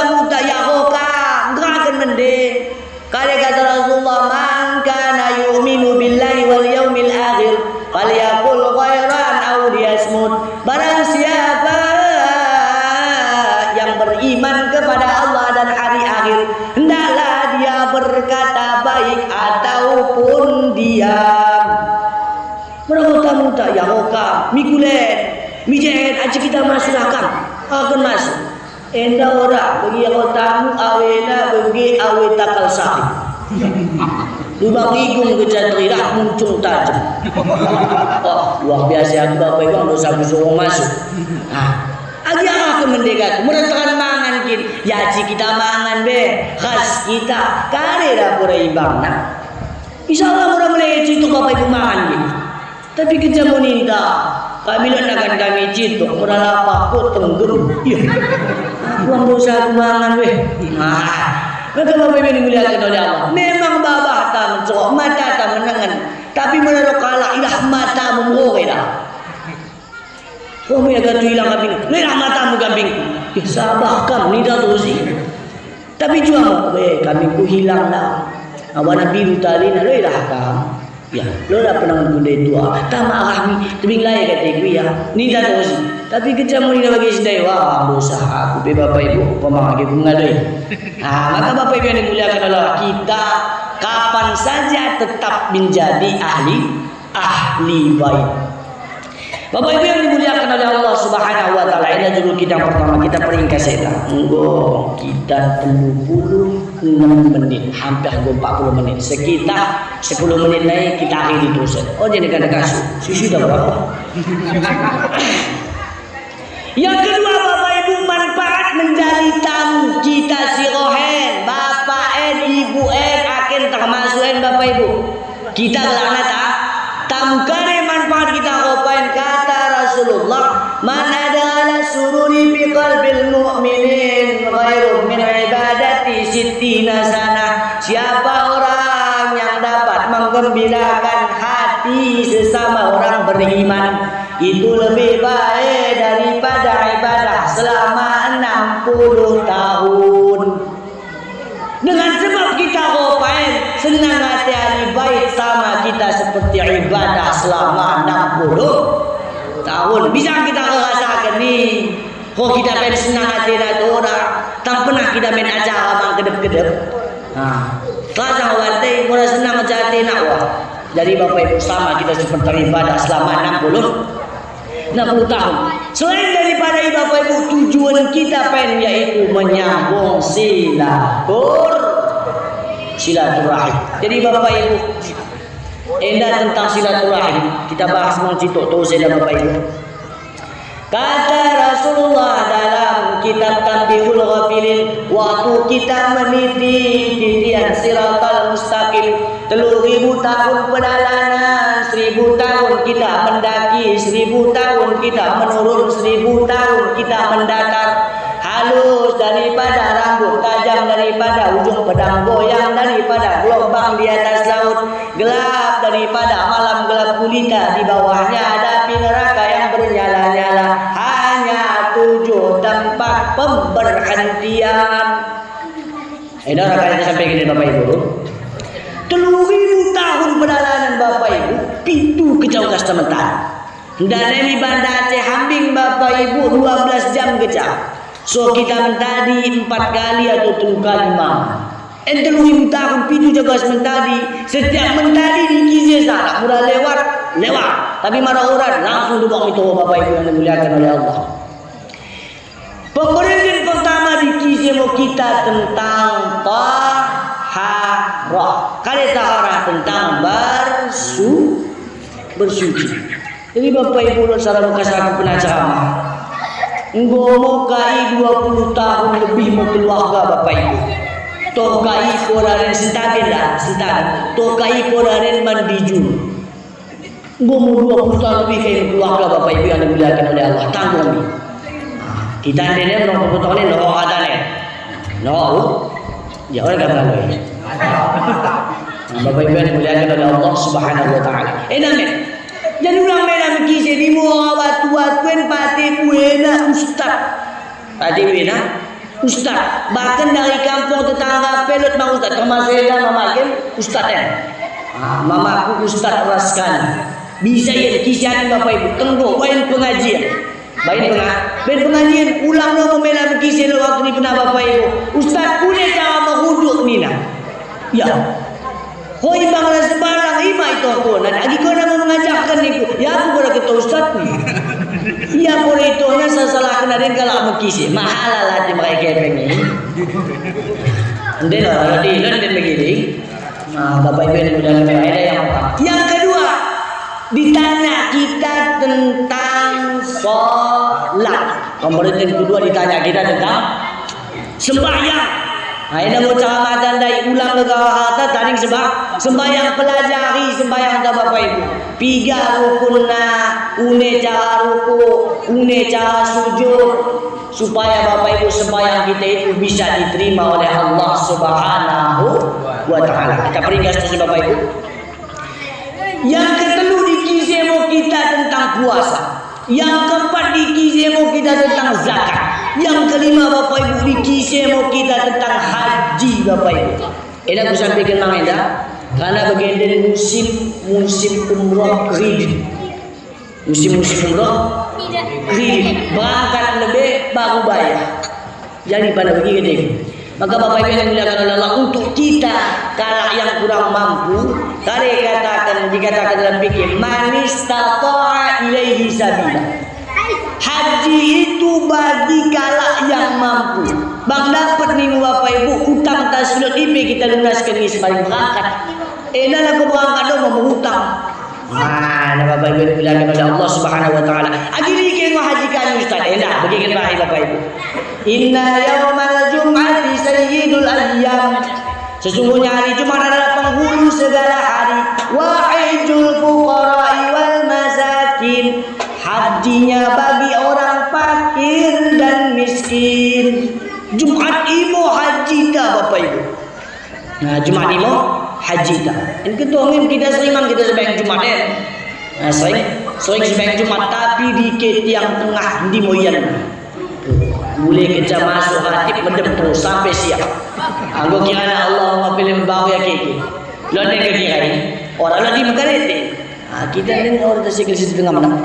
muta ya hoka, gerakan mendem. Kali kata Rasulullah, man kana yu'minu billahi wal yaumil akhir falyaqul khairan aw liyasmut. Barang siapa yang beriman kepada Allah dan hari akhir, hendaklah dia berkata baik ataupun diam. Mereka muta ya hoka, mikulen, mijen aja kita masyarakat akan masuk. Enda orang bagi aku tamu awena bagi awe takal sahi. Lubang igung kejatri dah muncul tajam. Oh, luar biasa aku Bapak Ibu dosa busuk masuk. Agi aku mendekat, meretakan mangan kin. Ya ci kita mangan be, khas kita. Kare dah pura ibang nak. Insyaallah murah mulai citu Bapak Ibu mangan kin. Tapi kerja moninda. Kami nak kami citu murah lapar kok tenggem. Buang dosa kumangan weh. Maka Bapak Ibu dimuliakan oleh Allah. Memang babah tak mencorok, mata tak menengan. Tapi menurut kalah ilah mata memurah dah. Kamu yang kata hilang kambing, lelah matamu kambing. Sabar kamu ni dah dosi. Tapi cuma kambingku hilang dah. Awana biru tadi nak lelah kamu. Ya, lo dah pernah bunda tua. Tak marah ni, tebing lain kata aku ya. Ni dah dosi. Tapi kejamu ni dah bagi sedai. Wah, dosa aku be Bapak Ibu pemang lagi mengadai. Maka Bapak Ibu yang dimuliakan Allah, kita kapan saja tetap menjadi ahli bait. Bapak Ibu yang dimuliakan oleh Allah Subhanahu wa taala, ini dulu kita yang pertama kita peringkat setan. Enggo kita 36 menit, hampir 40 menit. Sekitar 10 menit lagi kita akhiri terus. Oh jadi kadang kasih. Sudah berapa? Yang kedua Bapak Ibu, manfaat menjadi tamu kita si rohen, Bapak Ibu akan termasuk Bapak Ibu. Kita gelana tamu kare manfaat kita ropain kata Rasulullah, man ada ala sururi fi qalbil mu'minin ghairu min ibadati sittina sana. Siapa orang yang dapat menggembirakan hati sesama orang beriman, itu lebih baik daripada ibadah selama 60 tahun. Dengan sebab kita ropain senang hati ahli bait sama kita seperti ibadah selama 60 tahun. Bisa kita rasakan ni. Kok kita main senang hati nak orang, tak pernah kita main acara bang kedep-kedep. Kelasang wantai mula senang hati nak wah. Jadi Bapak Ibu sama kita seperti ibadah selama 60 tahun. Selain daripada Bapak Ibu tujuan kita pen yaitu menyambung silaturahim. Jadi Bapak Ibu endah tentang silaturahim kita bahas mencintok terus ya Bapak Ibu. Kata Rasulullah dalam kitab Tanbihul Ghafilin, waktu kita meniti titian siratal mustaqim, 3000 tahun perjalanan, 1000 tahun kita mendaki, 1000 tahun kita menurun, 1000 tahun kita mendatar. Halus daripada rambut, tajam daripada ujung pedang, goyang daripada gelombang di atas laut, gelap daripada malam gelap gulita, di bawahnya ada api neraka yang bernyala-nyala. Hanya 7 tempat pemberhentian. Neraka yang sampai gini Bapak Ibu. 3000 tahun perjalanan Bapak Ibu, pintu ke jauh sementara. Dan ini Banda Aceh Hambing Bapak Ibu 12 jam ke jauh. So kita mentadi 4 kali atau 3 kali malam. Enteluhi tahun pintu jaga mentadi. Setiap mentadi di kizir salah. Murah lewat. Tapi marah orang langsung duduk itu Bapak Ibu yang dimuliakan oleh Allah. Pemberhentian pertama di kizir kita tentang taharah. Kali taharah tentang bersuci. Jadi Bapak Ibu saudara kasar penaceramah. Ngomong kai 20 tahun lebih mau keluarga Bapak Ibu. Tokai koraren sentagen dah, Tokai koraren mandijun. Ngomong 20 tahun lebih kayak keluarga Bapak Ibu yang dimuliakan oleh Allah. Tanggung ni. Itandenya belum potong ini no ada nih. No. Ya orang enggak tahu ya. Bapak Ibu yang dimuliakan oleh Allah Subhanahu wa taala. Namen. Jadi ulang melam kisah di muka watu-watuan pati buena ustaz. Pati buena ustaz. Bahkan dari kampung tetangga pelot bang ustaz. Kama saya mama kan ustaz ya. Mamaku ustaz Raskan. Bisa ya kisah Bapak Ibu. Tengok bain pengajian. Bain pengajian ulang no melam kisah lo waktu ni pernah Bapak Ibu. Ustaz boleh cara menghuduk Nina. Ya. Hoi bangla sebarang ima itu aku. Dan agi kau nama mengajarkan niku. Ya aku boleh kata ustaz ni. Ya boleh itu nya salah kena den kalau mengkisi. Mahal lah di mereka pengen. Den lah di den begini. Bapak Ibu yang mudah ada yang pertama. Yang kedua ditanya kita tentang sholat. Kemudian kedua ditanya kita tentang sembahyang. Ini mau cara madan dari ulang negara harta tadi sebab sembahyang pelajari sembahyang dah Bapak Ibu. Tiga rukunna, une cara ruku, une cara sujud supaya Bapak Ibu sembahyang kita itu bisa diterima oleh Allah Subhanahu wa taala. Kita peringkas terus Bapak Ibu. Yang kedua dikisah kita tentang puasa. Yang keempat dikisah kita tentang zakat. Yang kelima Bapak Ibu dikisah kita tentang haji Bapak Ibu. Ini aku sampaikan mang enda karena bagian dari musim umrah kredit. Musim umrah kredit. Berangkat lebih baru bayar. Jadi pada begini. Maka Bapak Ibu yang dimuliakan oleh Allah untuk kita kalau yang kurang mampu, tadi dikatakan dalam fikih man istata'a ilaihi sabila. Haji itu bagi kalak yang mampu. Bang dapat nih Bapak Ibu utang taslut IP kita lunaskan ini sebalik berangkat. Dalam berangkat dong mau hutang. Nah, Bapak Ibu dimuliakan oleh Allah Subhanahu wa taala. Agili ke haji kami Ustaz. Begini Bapak Ibu. Inna yaumal jum'ati sayyidul ayyam. Sesungguhnya hari Jumat adalah penghulu segala hari. Wa hajjul fuqara'i wal masakin. Hajinya bagi orang fakir dan miskin. Jumat imo haji dah Bapak Ibu. Nah, Jumat imo haji dah. Ini ketua kita sering kita sembahyang Jumat ya. Nah, sering sembahyang Jumat tapi di tiang tengah di moyan. Boleh kerja masuk hati mendem terus sampai siap. Aku kira Allah pilih bawa ya kiki. Lo ada yang kira ini orang lagi mengerti. Kita ni orang tersikil situ tengah mana.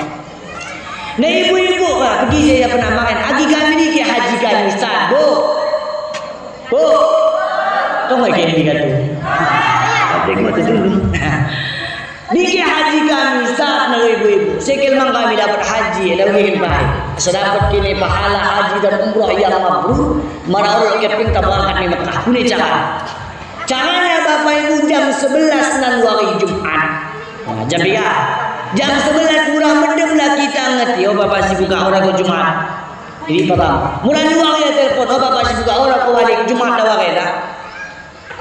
Nah ibu-ibu pergi saya pernah makan. Agi kami ni ke haji kami Ustaz. Bu. Tunggu kini kata. Tengok tu dulu. Niki haji kami Ustaz na ibu-ibu. Sekil mang kami dapat haji dan begini baik. Sedapat kini pahala haji dan umrah yang mabrur. Marahul keping berangkat di Mekah. Ini cara. Caranya Bapak Ibu jam 11 nan hari Jumat. Nah, jam 3. Jam 11 murah mendem lah kita ngerti. Oh Bapak si buka orang ke Jumat. Ini pertama. Murah dua ya telepon. Oh Bapak si buka orang ke balik Jumat dah dah.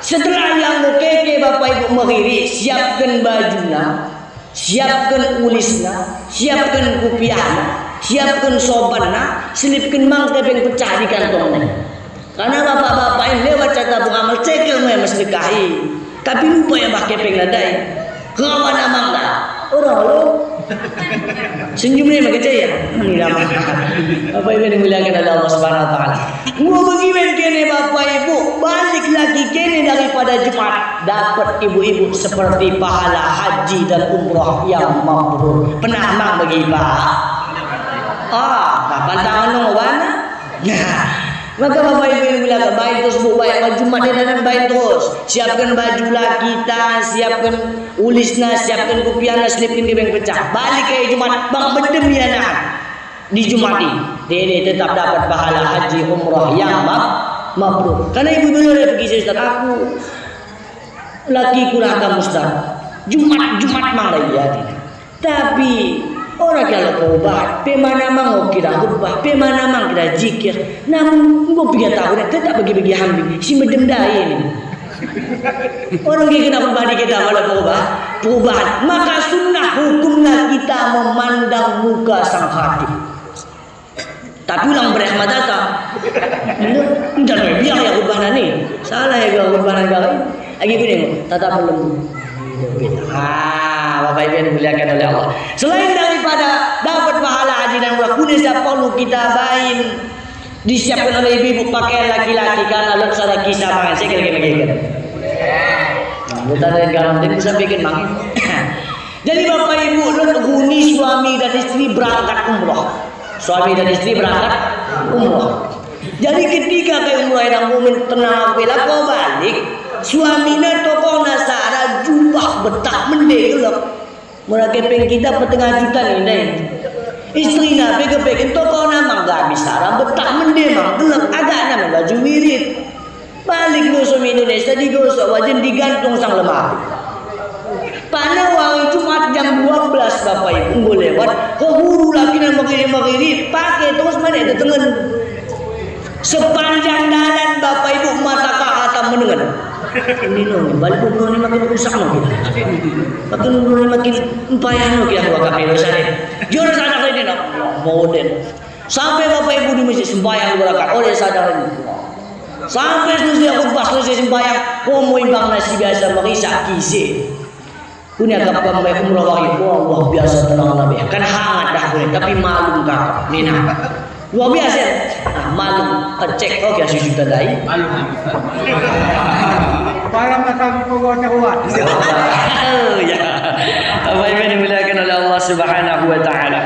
Setelah yang mukeke Bapak Ibu menghiri, siapkan bajunya, siapkan ulisnya, siapkan kupiahnya, siapkan sobannya, selipkan mang tepeng pecah di kantongnya. Karena bapak-bapak ini lewat cara beramal cekel mereka sedekahi, tapi lupa yang pakai pengladai. Kawan amang dah, orang lo senyum ni macam ya. Ini nama. Bapak Ibu dimuliakan oleh Allah Subhanahu Wa Taala. Mau bagaimana kene Bapak Ibu balik lagi kene daripada Jumat dapat ibu-ibu seperti pahala haji dan umrah yang mabrur. Pernah mang bagi Pak? Kapan tangan nong wana? Maka Bapak Ibu yang bilang baik terus bu baik Jumat dan baik terus siapkan baju lah kita siapkan ulisnya siapkan kupiahnya selipin di bank pecah balik ke Jumat bang bedem ya nak di Jumat ini dia tetap dapat pahala haji umrah yang mabrur karena ibu boleh pergi Ustaz aku lagi kurang kamu Ustaz Jumat mang lagi ya tapi orang kalau obat, pemana mang kira khutbah, pemana mang kira zikir. Namun gua pikir tahu dia tetap bagi-bagi hambi. Si medem dai ini. Orang kita kena berbadi kita malah perubahan. Maka sunnah hukumnya kita memandang muka sang khatib. Tapi ulang berehmat datang. Jangan biar ya khutbah ni. Salah ya khutbah negara. Lagi gini, tata belum. Bapak Ibu yang dimuliakan oleh Allah. Selain daripada dapat pahala haji dan umrah, kunisa perlu kita bain disiapkan oleh ibu-ibu pakaian laki-laki karena lalu ada kisah mangan saya kira-kira. Kita dari garam dan bisa bikin mangan. Jadi Bapak Ibu huni suami dan istri berangkat umrah. Suami dan istri berangkat umrah. Jadi ketika ke umrah yang momen tenang bila kau balik, suaminya toko nasara jubah betak mende gelap. Mereka pengen kita petengah juta ni. Istri nabi kepengen toko nama gak bisa betak mende mang gelap agak nama baju wirid. Balik musuh Indonesia digosok wajan digantung sang lemari. Pada waktu Jumat jam 12 Bapak Ibu boleh lewat kehuru lagi nama kiri pakai terus mana ke tengen sepanjang jalan Bapak Ibu mata kata mendengar ini nong balik nong makin rusak nong makin nong makin payah nong kita buat kami dosa ni jangan sadar ini nong modern sampai Bapak Ibu di masjid sembahyang berangkat oleh sadar ini sampai selesai khutbah selesai sembahyang komo imbang nasi biasa marisak kisi punya kapal baik umrah wahid Allah biasa tenang nabi kan hangat dah boleh tapi malu kakak Nina luar biasa malu cek oh ya susu tadai malu Para masa pokoknya kuat. ya apa yang dimuliakan oleh Allah Subhanahu wa taala.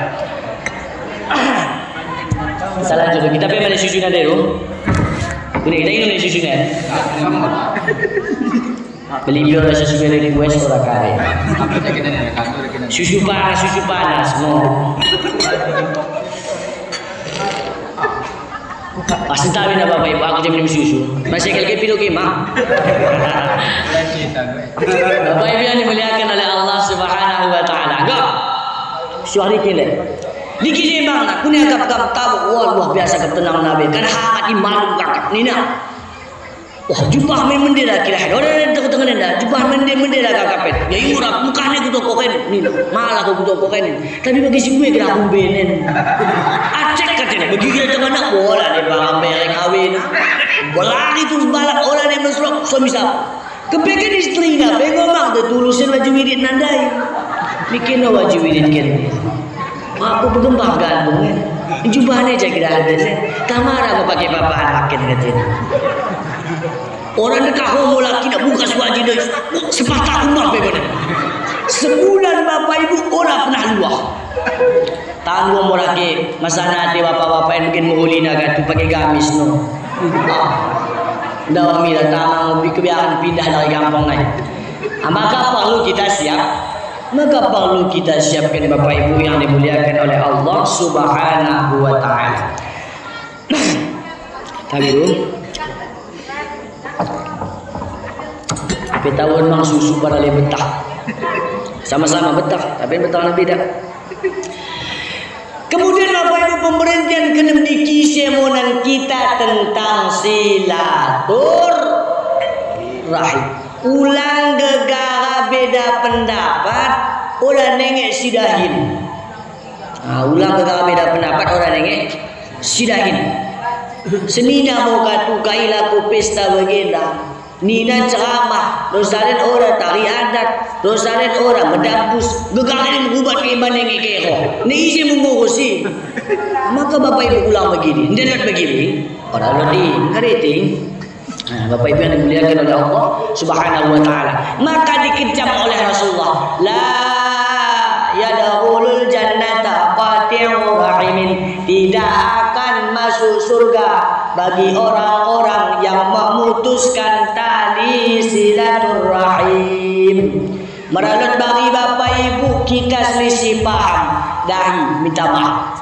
Selanjutnya kita pergi mana susunya dulu. Ini kita ingin susunya. Beli biar susu dari request orang kaya. Susu panas semua. Pasti tahu ni Bapak Ibu aku minum susu. Masih kelke pilo kema. Bapak Ibu yang dimuliakan oleh Allah Subhanahu wa taala. Go. Suari kile. Dikini mana? Kunia kap tabu luar biasa ketenangan Nabi. Kan hangat iman kakak nina. Wah jubah main mendera kira orang ada tengah dah jubah mendera kakak ya murah mukanya aku tokokan nina malah aku tokokan tapi bagi si gue kira aku benen acek katanya bagi kira tengah nak bola ni barang bereng awin bola itu balak orang yang mesrok suami sah kepekan istri nak pengomang tu tulusin wajib wirid nandai bikin wajib wirid kan aku bergembang gandung kan jubahnya aja kira ada kamar aku pakai papan makin katanya orang dekat homo laki nak buka suaji dia sepatah rumah bagaimana sebulan Bapak Ibu orang pernah luah tanggung homo laki masa nanti bapak-bapak yang mungkin menghulina kan tu pakai gamis no dah mila tamang kebiasaan pindah dari kampung lain maka perlu kita siapkan Bapak Ibu yang dimuliakan oleh Allah Subhanahu wa taala. Tadi tahun mang susu pada le betah. Sama-sama betah, tapi betah lebih beda. Kemudian Bapak Ibu pemberhentian kena dikisimonan kita tentang silaturahim. Ulang gegara beda pendapat orang nengek sidahin. Ulang gegara beda pendapat orang nengek sidahin. Senina mau katu kailaku pesta bagenda. Nina ceramah, dosarin orang tari adat, dosarin orang mendampus, gegarin mengubat keiman yang ikero. Ni isi mengurusi. Maka Bapak Ibu ulang begini, tidak begini. Orang lebih keriting. Bapak Ibu yang dimuliakan oleh Allah Subhanahu wa taala. Maka dikecam oleh Rasulullah, la yadkhulul jannata qati'ur rahimin. Tidak akan masuk surga bagi orang-orang yang memutuskan tali silaturahim. Menurut bagi Bapak Ibu kita selisih paham dahi minta maaf.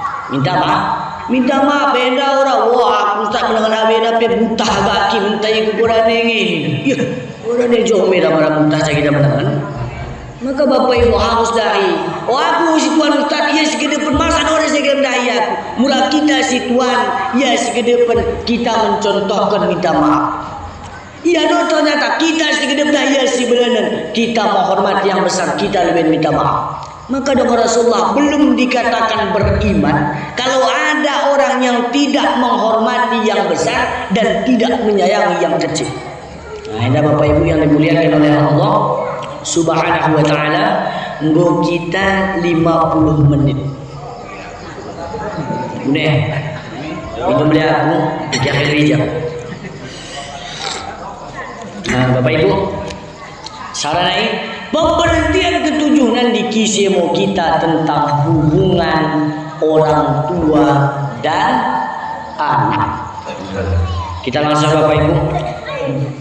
Minta maaf benda orang wah aku tak mendengar benda pe buta gaki minta ukuran ini. Ya, orang ni jauh merah buta saja kita mendengar. Maka Bapak Ibu harus dahi. Oh aku si tuan ustaz ya sekedar permasalahan orang sekedar dahi aku. Mula kita si tuan ya sekedar kita mencontohkan minta maaf. Ya no ternyata kita sekedar dahi si belanan kita menghormati yang besar kita lebih minta maaf. Maka dengan Rasulullah belum dikatakan beriman kalau ada orang yang tidak menghormati yang besar dan tidak menyayangi yang kecil. Nah, ini Bapak Ibu yang dimuliakan oleh Allah Subhanahu wa taala, nggo kita 50 menit. Udah. Minum dia aku di akhir hijab. Nah, Bapak Ibu, saranai pemberhentian ketujuh nanti kisimo kita tentang hubungan orang tua dan anak. Kita langsung Bapak Ibu.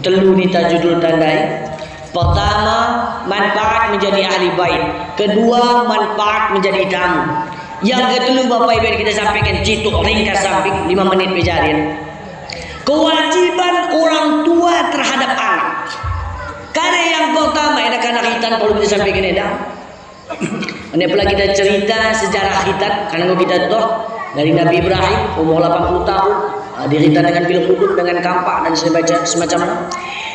Telu nita judul tandai. Pertama, manfaat menjadi ahli bait. Kedua, manfaat menjadi tamu. Yang kedua Bapak Ibu kita sampaikan cituk ringkas samping 5 menit bijarin. Kewajiban orang tua terhadap anak. Karena yang pertama ada kanak hitam perlu kita sampaikan ada. Ini pula kita cerita sejarah hitam karena kita tahu dari Nabi Ibrahim umur 80 tahun diritan dengan film duduk dengan kampak dan semacamnya.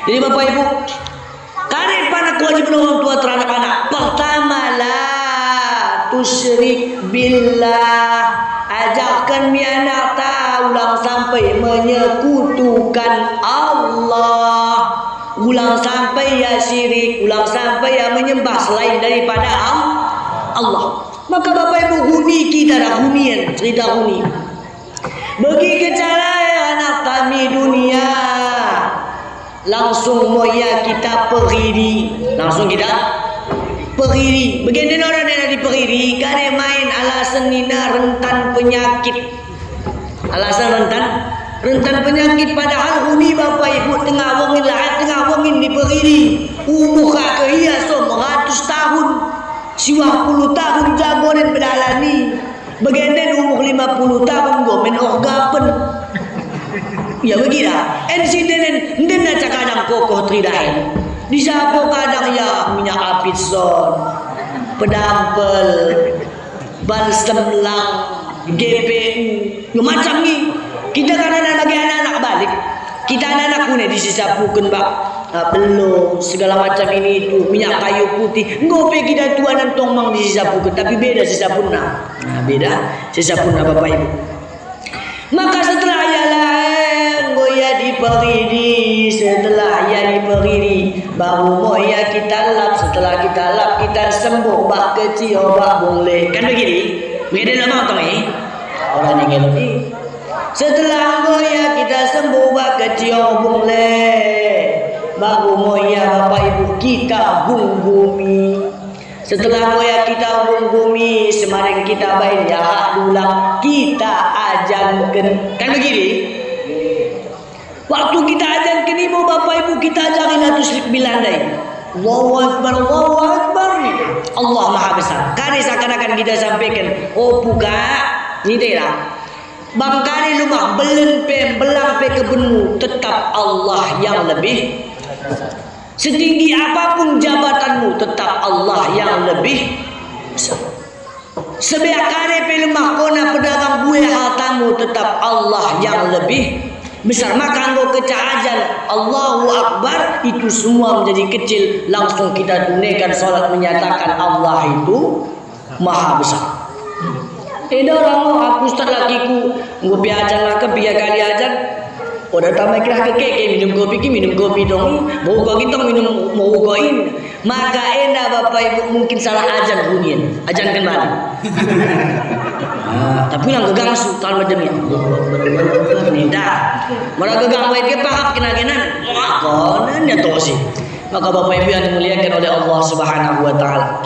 Jadi Bapak Ibu, karena pada kewajiban orang tua terhadap anak, pertama la tusyrik billah, ajarkan mi anak tahu ulang sampai menyekutukan Allah, ulang sampai ya syirik, ulang sampai ya menyembah selain daripada Allah. Maka Bapak Ibu huni kita dah hunian cerita huni. Bagi kecalai anak kami dunia, langsung moya kita periri, langsung kita periri. Bagaimana orang yang diperi? Karena main alasan nina rentan penyakit. Alasan rentan penyakit padahal huni Bapak Ibu tengah wongin lahat tengah wongin diperi. Umur kak iya so 100 tahun. 50 tahun jagoan berdalani. Bagaimana umur 50 tahun gomen orgapen. Ya begitu. Insiden ndena cakadang kokoh tridain. Disapo kadang ya minyak apitson, pedampel, balsem lang, GPU, macam ni. Kita kan anak anak balik. Kita anak kuno disisapukan bak belum segala macam ini itu minyak kayu putih. Ngope kita tuanan tongmang disisapukan tapi beda sisapuna. Nah, beda sisapuna Bapak Ibu. Maka setelah ialah goya diperidi, setelah ia diperidi baru moya kita lap, setelah kita lap kita sembuh bak kecil bak boleh. Kan begini? Begini nama tong orang yang ngerti. Setelah goya kita sembuh bak kecil boleh. Baru moya Bapak Ibu kita bunggumi. Setelah goya kita bunggumi, semarin kita baik ya hak dulang kita ajankan. Kan begini? Waktu kita ajankan ini mau Bapak Ibu kita ajarin la tusyrik billah dai. Allahu Akbar, Allahu Akbar. Allah Maha Besar. Kali seakan-akan kita sampaikan, oh buka, ni tidak. Bangkari rumah belang pe kebenu tetap Allah yang lebih. Setinggi apapun jabatanmu tetap Allah yang lebih besar. Sebiakane pelemah kona pedagang buah hartamu tetap Allah yang lebih besar. Maka engkau kecahajan Allahu Akbar itu semua menjadi kecil. Langsung kita tunaikan salat menyatakan Allah itu Maha Besar. Tidak orang mau aku ustaz lakiku nggo biajan lah ke biar kali ajan. Udah tambah kira keke minum kopi dong. Mau kau kita minum mau koin. Maka enda Bapak Ibu mungkin salah ajan bunyian. Ajan kembali. Tapi yang gegang sultan macam ni. Nida. Mana gegang baik ke paham kena-kenan. Konan dia tosi. Maka Bapak Ibu yang dimuliakan oleh Allah Subhanahu wa taala.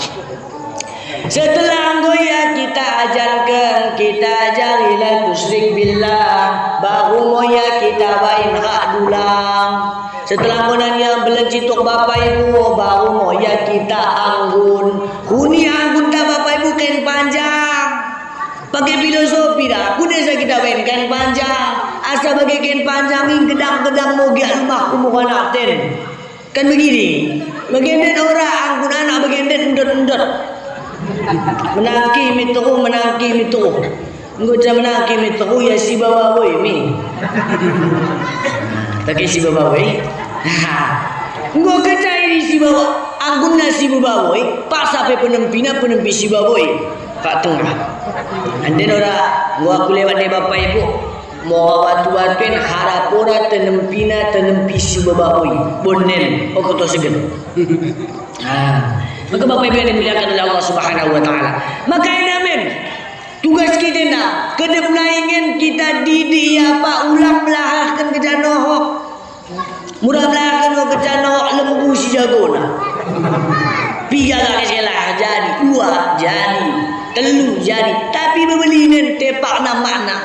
Setelah goya kita ajarkan, kita ajari la tusyrik billah, baru moya kita bain hak dulang. Setelah konan yang belencituk Bapak Ibu, baru moya kita anggun. Huni anggun tak Bapak Ibu kain panjang. Pakai filosofi dah. Kuda kita bain kain panjang. Asa pakai kain panjang ni gedang-gedang mogia rumah kumukan aten. Kan begini. Bagian orang anggun anak bagian undut-undut. Menangki mitu ngoja menangki mitu ya si bawa boy mi tak si bawa boy ngo kecai si bawa anggun nasi bubaboy pak sampai penempi si baboy pak tengah. Ande ora gua aku lewat dari bapak ibu mau watu-watuin harapora tenempi si baboy bonen okoto segen. Maka bapak ibu yang dimuliakan oleh Allah Subhanahu wa taala. Maka amin. Tugas kita nak kedep ingin kita didik apa ulang melahirkan ke janoh. Murah melahirkan ke janoh lembu si jagona. Tiga kali selah jadi, dua jadi, telu jadi. Tapi bebelinen tepak makna.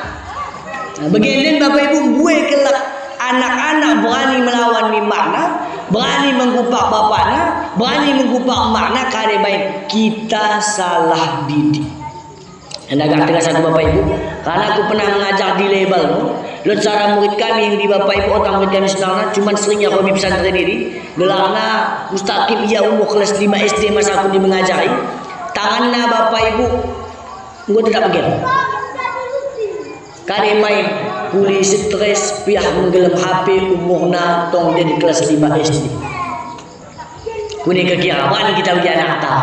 Begini bapak ibu gue kelak anak-anak berani melawan ni makna, berani menggupak bapaknya, berani menggupak makna kare baik kita salah didik. Anda agak tegas satu bapak ibu, karena aku pernah mengajar di label, lo cara murid kami yang di bapak ibu otak murid kami sebenarnya cuma seringnya kami pesantren ini, gelarnya mustaqim ia umur kelas 5 SD masa aku di mengajari, tangannya bapak ibu, gue tidak begini. Kare main pulih stres pihak menggelam HP umurna tong jadi kelas 5 SD. Kuni kekirawan kita ujian anak tak.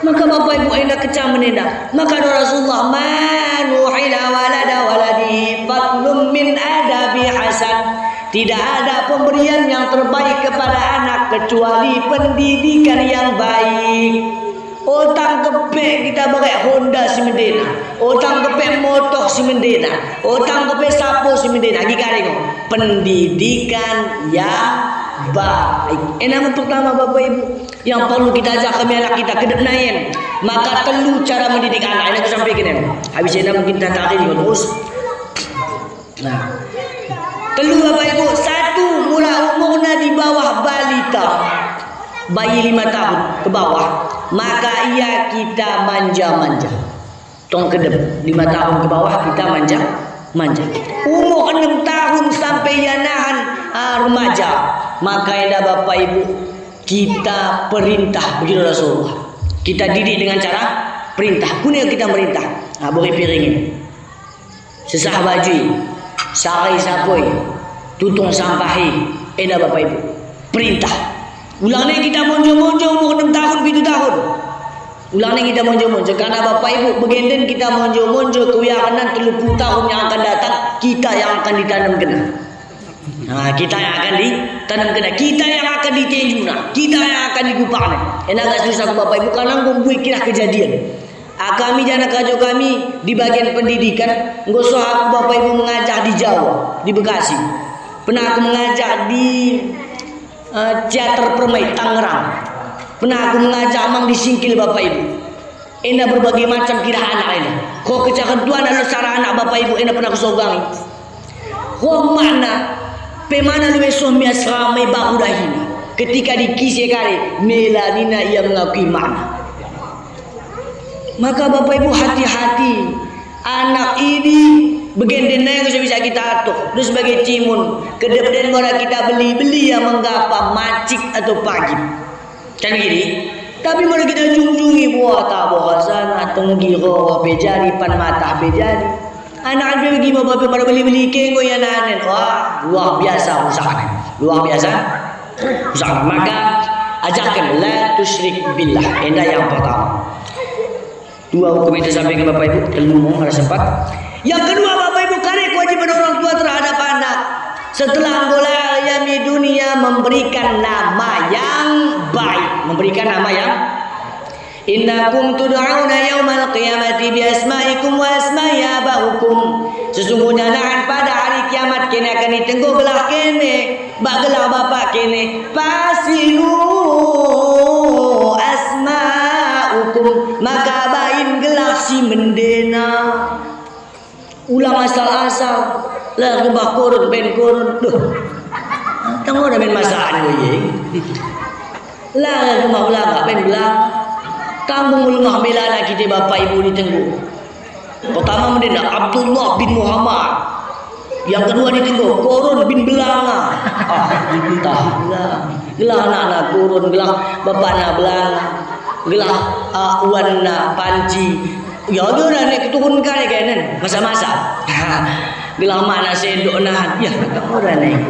Maka bapak ibu hendak kecam menenda. Maka Rasulullah manuhila walada waladi fatlum min adabi hasan. Tidak ada pemberian yang terbaik kepada anak kecuali pendidikan yang baik. Otang kepek kita pakai Honda si Medina, otang kepek motor si Medina, otang kepek sapo si Medina. Gimana kok? Pendidikan yang baik. Yang pertama bapak ibu yang perlu kita ajak kami anak kita kedep nain. Maka telu cara mendidik anak. Ini aku sampaikan ya. Habis ini mungkin tak akhir terus. Nah, telu bapak ibu. Satu, mula umurnya di bawah balita. Bayi 5 tahun ke bawah, maka ia kita manja-manja. Tong kedep 5 tahun ke bawah kita manja. Umur 6 tahun sampai ia nahan remaja, maka ada bapak ibu kita perintah begitu Rasulullah. Kita didik dengan cara perintah. Kunia kita merintah. Boleh piringin. Sesah baju, sarai sapoi, tutung sampahi. Ada bapak ibu perintah. Ulangnya kita monjo-monjo umur 6 tahun, 7 tahun. Ulangnya kita monjo-monjo karena bapak ibu begenden kita monjo-monjo kewiyahanan 30 tahun yang akan datang kita yang akan ditanam kena. Nah, kita yang akan ditanam kena, kita yang akan ditenjuna, kita yang akan digupaknya. Enak gak susah bapak ibu karena gue kira kejadian. Kami jana kajo kami di bagian pendidikan, ngosoh aku bapak ibu mengajar di Jawa, di Bekasi. Pernah aku mengajar di teater Permai Tangerang. Pernah aku mengajar amang di Singkil bapak ibu. Ena berbagai macam kira anak ini. Kau kecakan tuan adalah cara anak bapak ibu. Ena pernah kusogangi. Kau mana? Pemana luwe suami asramai bahu dahini. Ketika dikisi kare melanina ia mengakui mana. Maka bapak ibu hati-hati. Anak ini begenden yang bisa kita atur. Terus sebagai cimun kedep dan mana kita beli yang menggapa macik atau pagi. Kan gini. Tapi mana kita jungjungi buat buah sana tenggi roh bejari pan mata bejari. Anak pergi bapak pada beli kengo ya nanen. Wah luar biasa usaha. Luar biasa usaha. Maka ajarkan la tusyrik billah. Ini yang pertama. Dua hukum itu sampai ke bapak ibu ilmu ada sempat. Yang kedua bapak ibu karena kewajiban orang tua terhadap anak setelah bola yami dunia memberikan nama yang baik, memberikan nama yang innakum tud'auna yaumal qiyamati bi asma'ikum wa asma'i abaikum. Sesungguhnya nahan pada hari kiamat kene akan ditenggo belah kene bak gelah bapak kene pasilu asma'ukum maka bain gelah si mendena. Ulang asal-asal lah gebah kurun ben kurun duh tanggo dah ben masaan gue lah gebah belakang ben belakang tanggung ulmah belana kita bapak ibu ditenggu. Pertama mendena Abdullah bin Muhammad, yang kedua ditenggu Korun bin Belanga. Entahlah gelah anak-anak kurun, gelah bapakna Belanga, gelah Wanna Panji. Ya dia dah naik turun kali kan masa-masa. Gelah mana sendok nah ya kamu dah naik.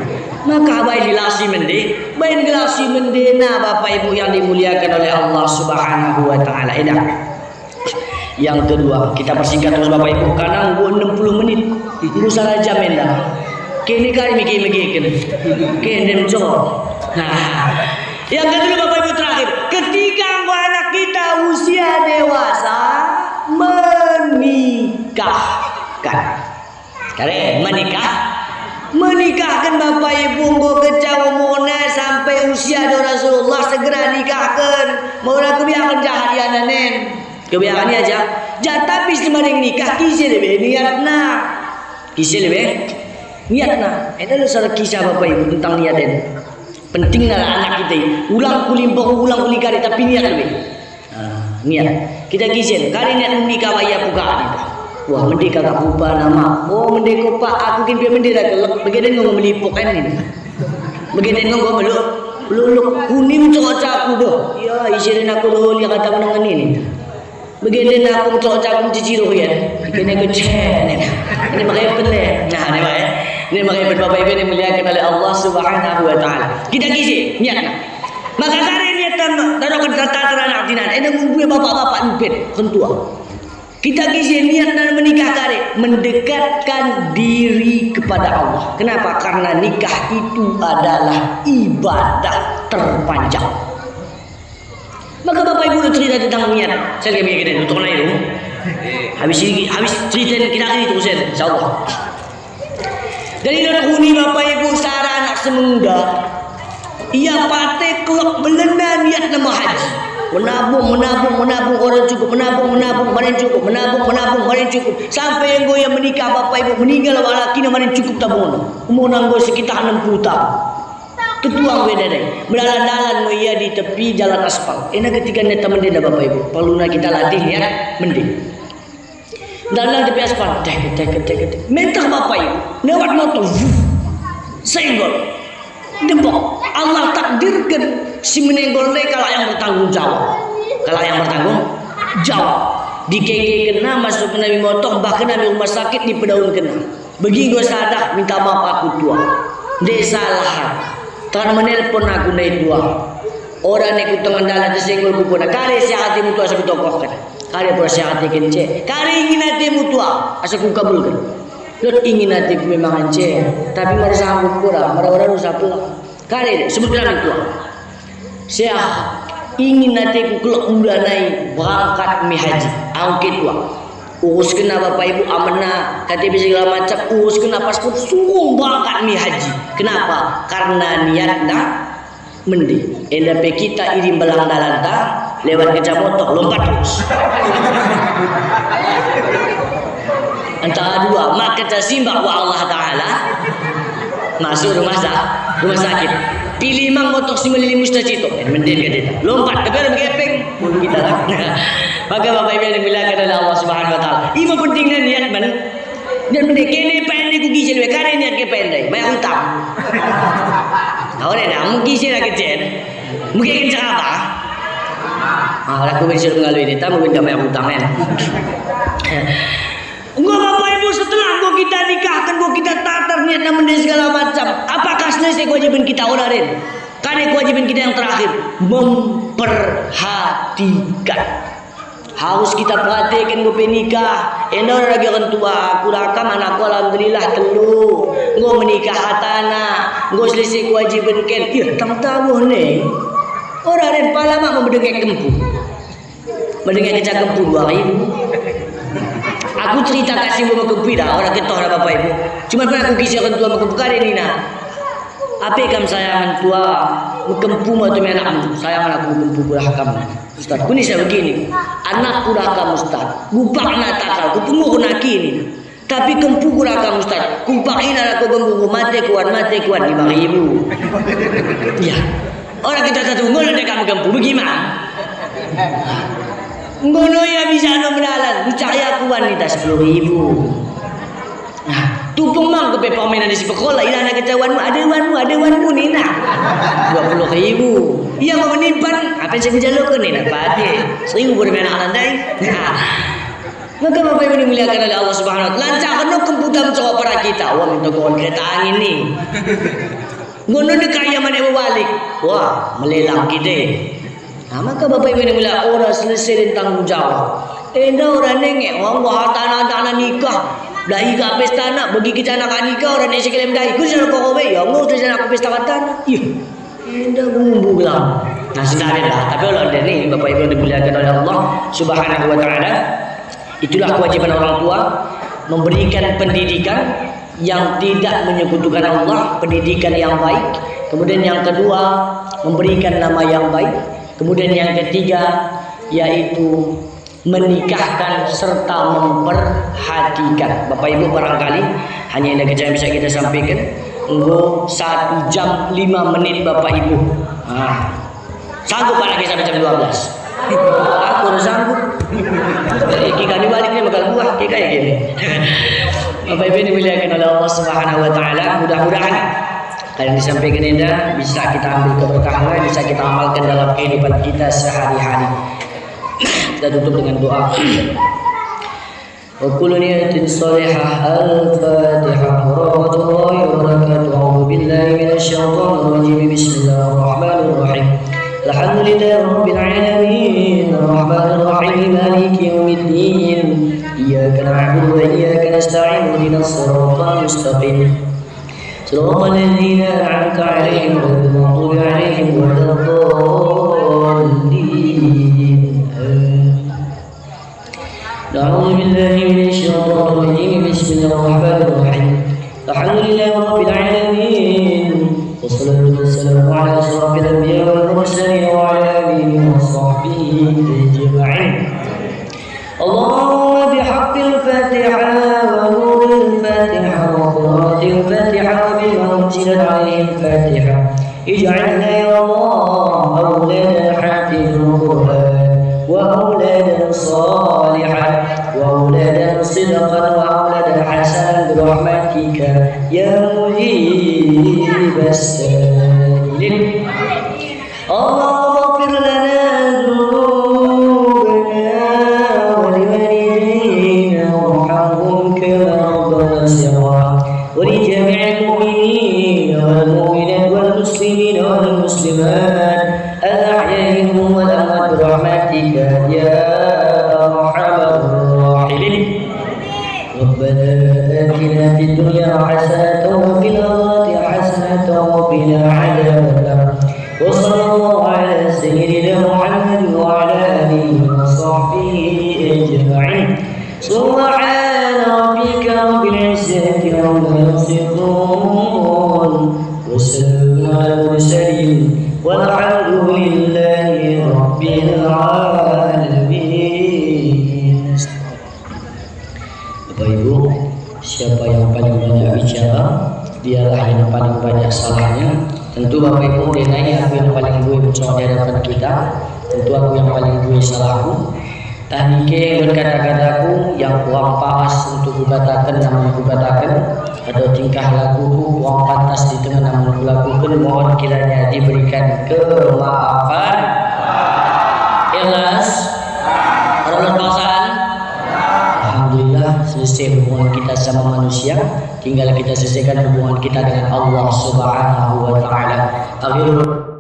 Maka baik dilasi mende, baik dilasi mendena Bapak Ibu yang dimuliakan oleh Allah Subhanahu wa taala. Yang kedua, kita persingkat terus Bapak Ibu karena 60 menit. Itu salah jam enda. Kini kali mikir-mikirkan. Kini mencok. Nah, yang kedua Bapak Ibu terakhir, ketika anak kita usia dewasa menikahkan. Sekarang menikahkan Bapak Ibu go kecawa mona sampai usia do Rasulullah segera nikahkan. Mau nak kebiakan jahat ya nanen. Kebiakan aja. Tapi semaring nikah kisah lebih niatna. Kisah lebih niatna. Itu adalah kisah Bapak Ibu tentang niatin. Pentingnya anak kita ulang kuli kali tapi niat lebih. Niat. Kita kisah kali niat menikah ayah buka kita. Wah mendeka kak pupa nama. Oh mendeka pak aku kini mendeka kelak. Begini ngomong melipuk kan ini. Begini ngomong meluk kuning cocok aku doh. Ya isirin aku doh lihat kata menangan ini. Begini aku cocok aku ciciro ya. Begini kecil. Ini makanya pelik. Nah ini makanya Bapak Ibu yang dimuliakan oleh Allah Subhanahu wa taala. Kita kisah niatnya. Maka kali niatan taruhkan tata anak dinan. Ini ngumpul bapak-bapak numpet kentua. Kita kisah niat dan menikah kali mendekatkan diri kepada Allah. Kenapa? Karena nikah itu adalah ibadah terpanjang. Maka Bapak Ibu cerita tentang niat. Saya lagi mikir untuk lain itu. Habis cerita kita ini terusin, insyaallah. Dari huni Bapak Ibu sarana anak semuda. Ia pakai kelok belenda niat nama haji. Menabung orang cukup, menabung mana cukup, mana cukup. Sampai yang goyang menikah Bapak Ibu meninggal laki mana cukup tabungan. Umur nanggo sekitar 60 tahun. Ketua beda deh. Berjalan-jalan mau ia di tepi jalan aspal. Enak ketika neta mendenda Bapak Ibu. Perlu kita latih ya mending. Dalam tepi aspal, tek. Mentah Bapak Ibu, lewat motor, senggol. Debok Allah takdirkan si menenggol kalau yang bertanggung jawab. Dikeke kena masuk ke Nabi motor bahkan Nabi rumah sakit di pedaun kena. Begini gue sadar minta maaf aku tua. Desa salah. Tangan menelpon aku naik tua. Orang ikut tengah dalam tersenggol kuku. Kali si hatimu tua saya tokohkan. Kali pura si hati kence. Kali ingin hatimu tua asa ku kabulkan. Lot ingin hati memang ance, tapi mari sanggup pura, orang-orang usah pulang. Kali sebutlah itu. Saya ingin hati ku kelak mulai berangkat mi haji. Angkit tua. Urus kena Bapak Ibu amanah, KTP segala macam. Urus kena paspor, suruh berangkat mi haji. Kenapa? Karena niatnya mending. Endape kita iring belang dalanta lewat keca motor lompat terus. Antara dua maka tersimbang wa Allah Ta'ala masuk rumah sakit pilih mang motor si melili mustacito mendem ke dia lompat ke dalam gepeng pun kita lah. Maka Bapak Ibu yang dimuliakan oleh Allah Subhanahu Wa Ta'ala ini pentingnya niat man dan mendek kene pendek ku gijil we kare niat ke pendek bayar hutang awalnya mungkin sih nak kecil mungkin cara apa aku bisa mengalami ini tamu minta bayar hutang kan. Enggak Bapak Ibu setelah kita nikahkan kita tatar niat dan segala macam. Apakah selesai kewajiban kita olarin? Karena kewajiban kita yang terakhir memperhatikan. Harus kita perhatikan gue nikah. Endor lagi orang tua aku rakam anakku alhamdulillah telu. Gue menikah hatana. Gue selesai kewajiban kan. Iya tahu nih. Orang lain palama mendengar kempu. Mendengar kecak kempu 2000. Aku cerita kasih mau kempu dah orang ketoh dah Bapak Ibu. Cuma pernah aku kisah orang tua mau kempu kali ni nak. Apa kam sayangan tua kempu mau tu anakmu. Sayang aku kempu kurang kamu. Ustaz, aku ni saya begini. Anak kurang kamu Ustaz. Gupak nak takal. Ku tunggu nak kini. Tapi kempu kurang kamu Ustaz. Kumpakin aku kempu mati kuat 5.000. Ya. Orang kita satu ngono dek kamu kempu bagaimana? Ngono ya bisa no menalan. Percaya aku wanita 10.000. Nah, tupung mang ke pemain di sekolah ila anak ketahuanmu ada wanmu ni nak 20.000. Iya mau menimpan apa yang saya menjalukan ni nak pade 1.000 bermain anak landai. Maka Bapak Ibu dimuliakan oleh Allah Subhanahu wa taala. Lancarkan no komputer mencoba para kita. Wah minta kawan kereta angin ni. Ngono de kaya mana balik. Wah, melelang kita. Nah, maka Bapak Ibu yang mulia, orang selesai tanggung jawab. Dah orang nengek, orang buat tanah nikah. Dahi ke pesta nak, bagi kita anak nikah orang ni sekali dahi. Kau jangan kau ya, ngau tu jangan aku pesta tanah. Iya. Dah bumbu gelam. Nah, sebenarnya dah. Tapi kalau ada ni, Bapak Ibu yang dimuliakan oleh Allah Subhanahu Wa Taala, itulah kewajiban orang tua memberikan pendidikan yang tidak menyekutukan Allah, pendidikan yang baik. Kemudian yang kedua, memberikan nama yang baik. Kemudian yang ketiga, yaitu menikahkan serta memperhatikan. Bapak Ibu barangkali hanya ini yang bisa kita sampaikan. Enggo 1 jam 5 menit Bapak Ibu. Sanggup lagi sampai jam 12. Aku udah sanggup. Kika ni balik ni bakal buah kika ya gini. Bapak Ibu dimuliakan oleh Allah Subhanahu Wa Taala, mudah-mudahan yang disampaikan ini bisa kita ambil keberkahan, bisa kita amalkan dalam kehidupan kita sehari-hari. Kita tutup dengan doa. Wa kullu niyatin salihah al-Fatihah. Warahmatullahi wabarakatuh. A'udzu billahi minasy syaithanir rajim. Bismillahirrahmanirrahim. Alhamdulillahi rabbil alamin. Arrahmanir rahim. Maliki yaumiddin. Iyyaka na'budu wa iyyaka nasta'in. Ihdinas siratal mustaqim. Siratal ladzina an'amta 'alaihim ghairil maghdubi 'alaihim waladdallin. أعوذ بالله من الشيطان الرجيم بسم الله الرحمن الرحيم الحمد لله رب العالمين والصلاة والسلام على أشرف الأنبياء والمرسلين وعلى آله وصحبه أجمعين اللهم بحق الفاتحة ونور الفاتحة وقراءة الفاتحة وبما أنزلت عليه الفاتحة اجعلنا يا الله أولادا حافظ القرآن وأولادا صالحا وأولادا صدقا وأولادا حسنا برحمتك يا مجيب السائلين اللهم اغفر لنا ذنوبنا ولوالدينا وارحمهم كما ربنا صغارا ولجميع المؤمنين والمؤمنات والمسلمين والمسلمات الأحياء منهم والأموات برحمتك يا أرحم الراحمين ربنا آتنا في الدنيا حسنة وفي الآخرة حسنة وقنا عذاب النار وصلى الله على سيدنا محمد وعلى آله وصحبه أجمعين سبحان ربك رب العزة عما يصفون وسلام على المرسلين والحمد لله رب العالمين. Bapak Ibu, siapa yang paling banyak bicara, dialah yang paling banyak salahnya. Tentu Bapak Ibu, denai aku yang paling gue mencoba di hadapan kita. Tentu aku yang paling gue salahku. Tahnike berkata-kataku yang kurang pas untuk kukatakan namun kukatakan, atau tingkah lakuku kurang pantas di tengah namun kulakukan, mohon kiranya diberikan kemaafan. Ikhlas, orang perasaan. Alhamdulillah selesai hubungan kita sama manusia, tinggal kita selesaikan hubungan kita dengan Allah Subhanahu Wa Taala. Akhirul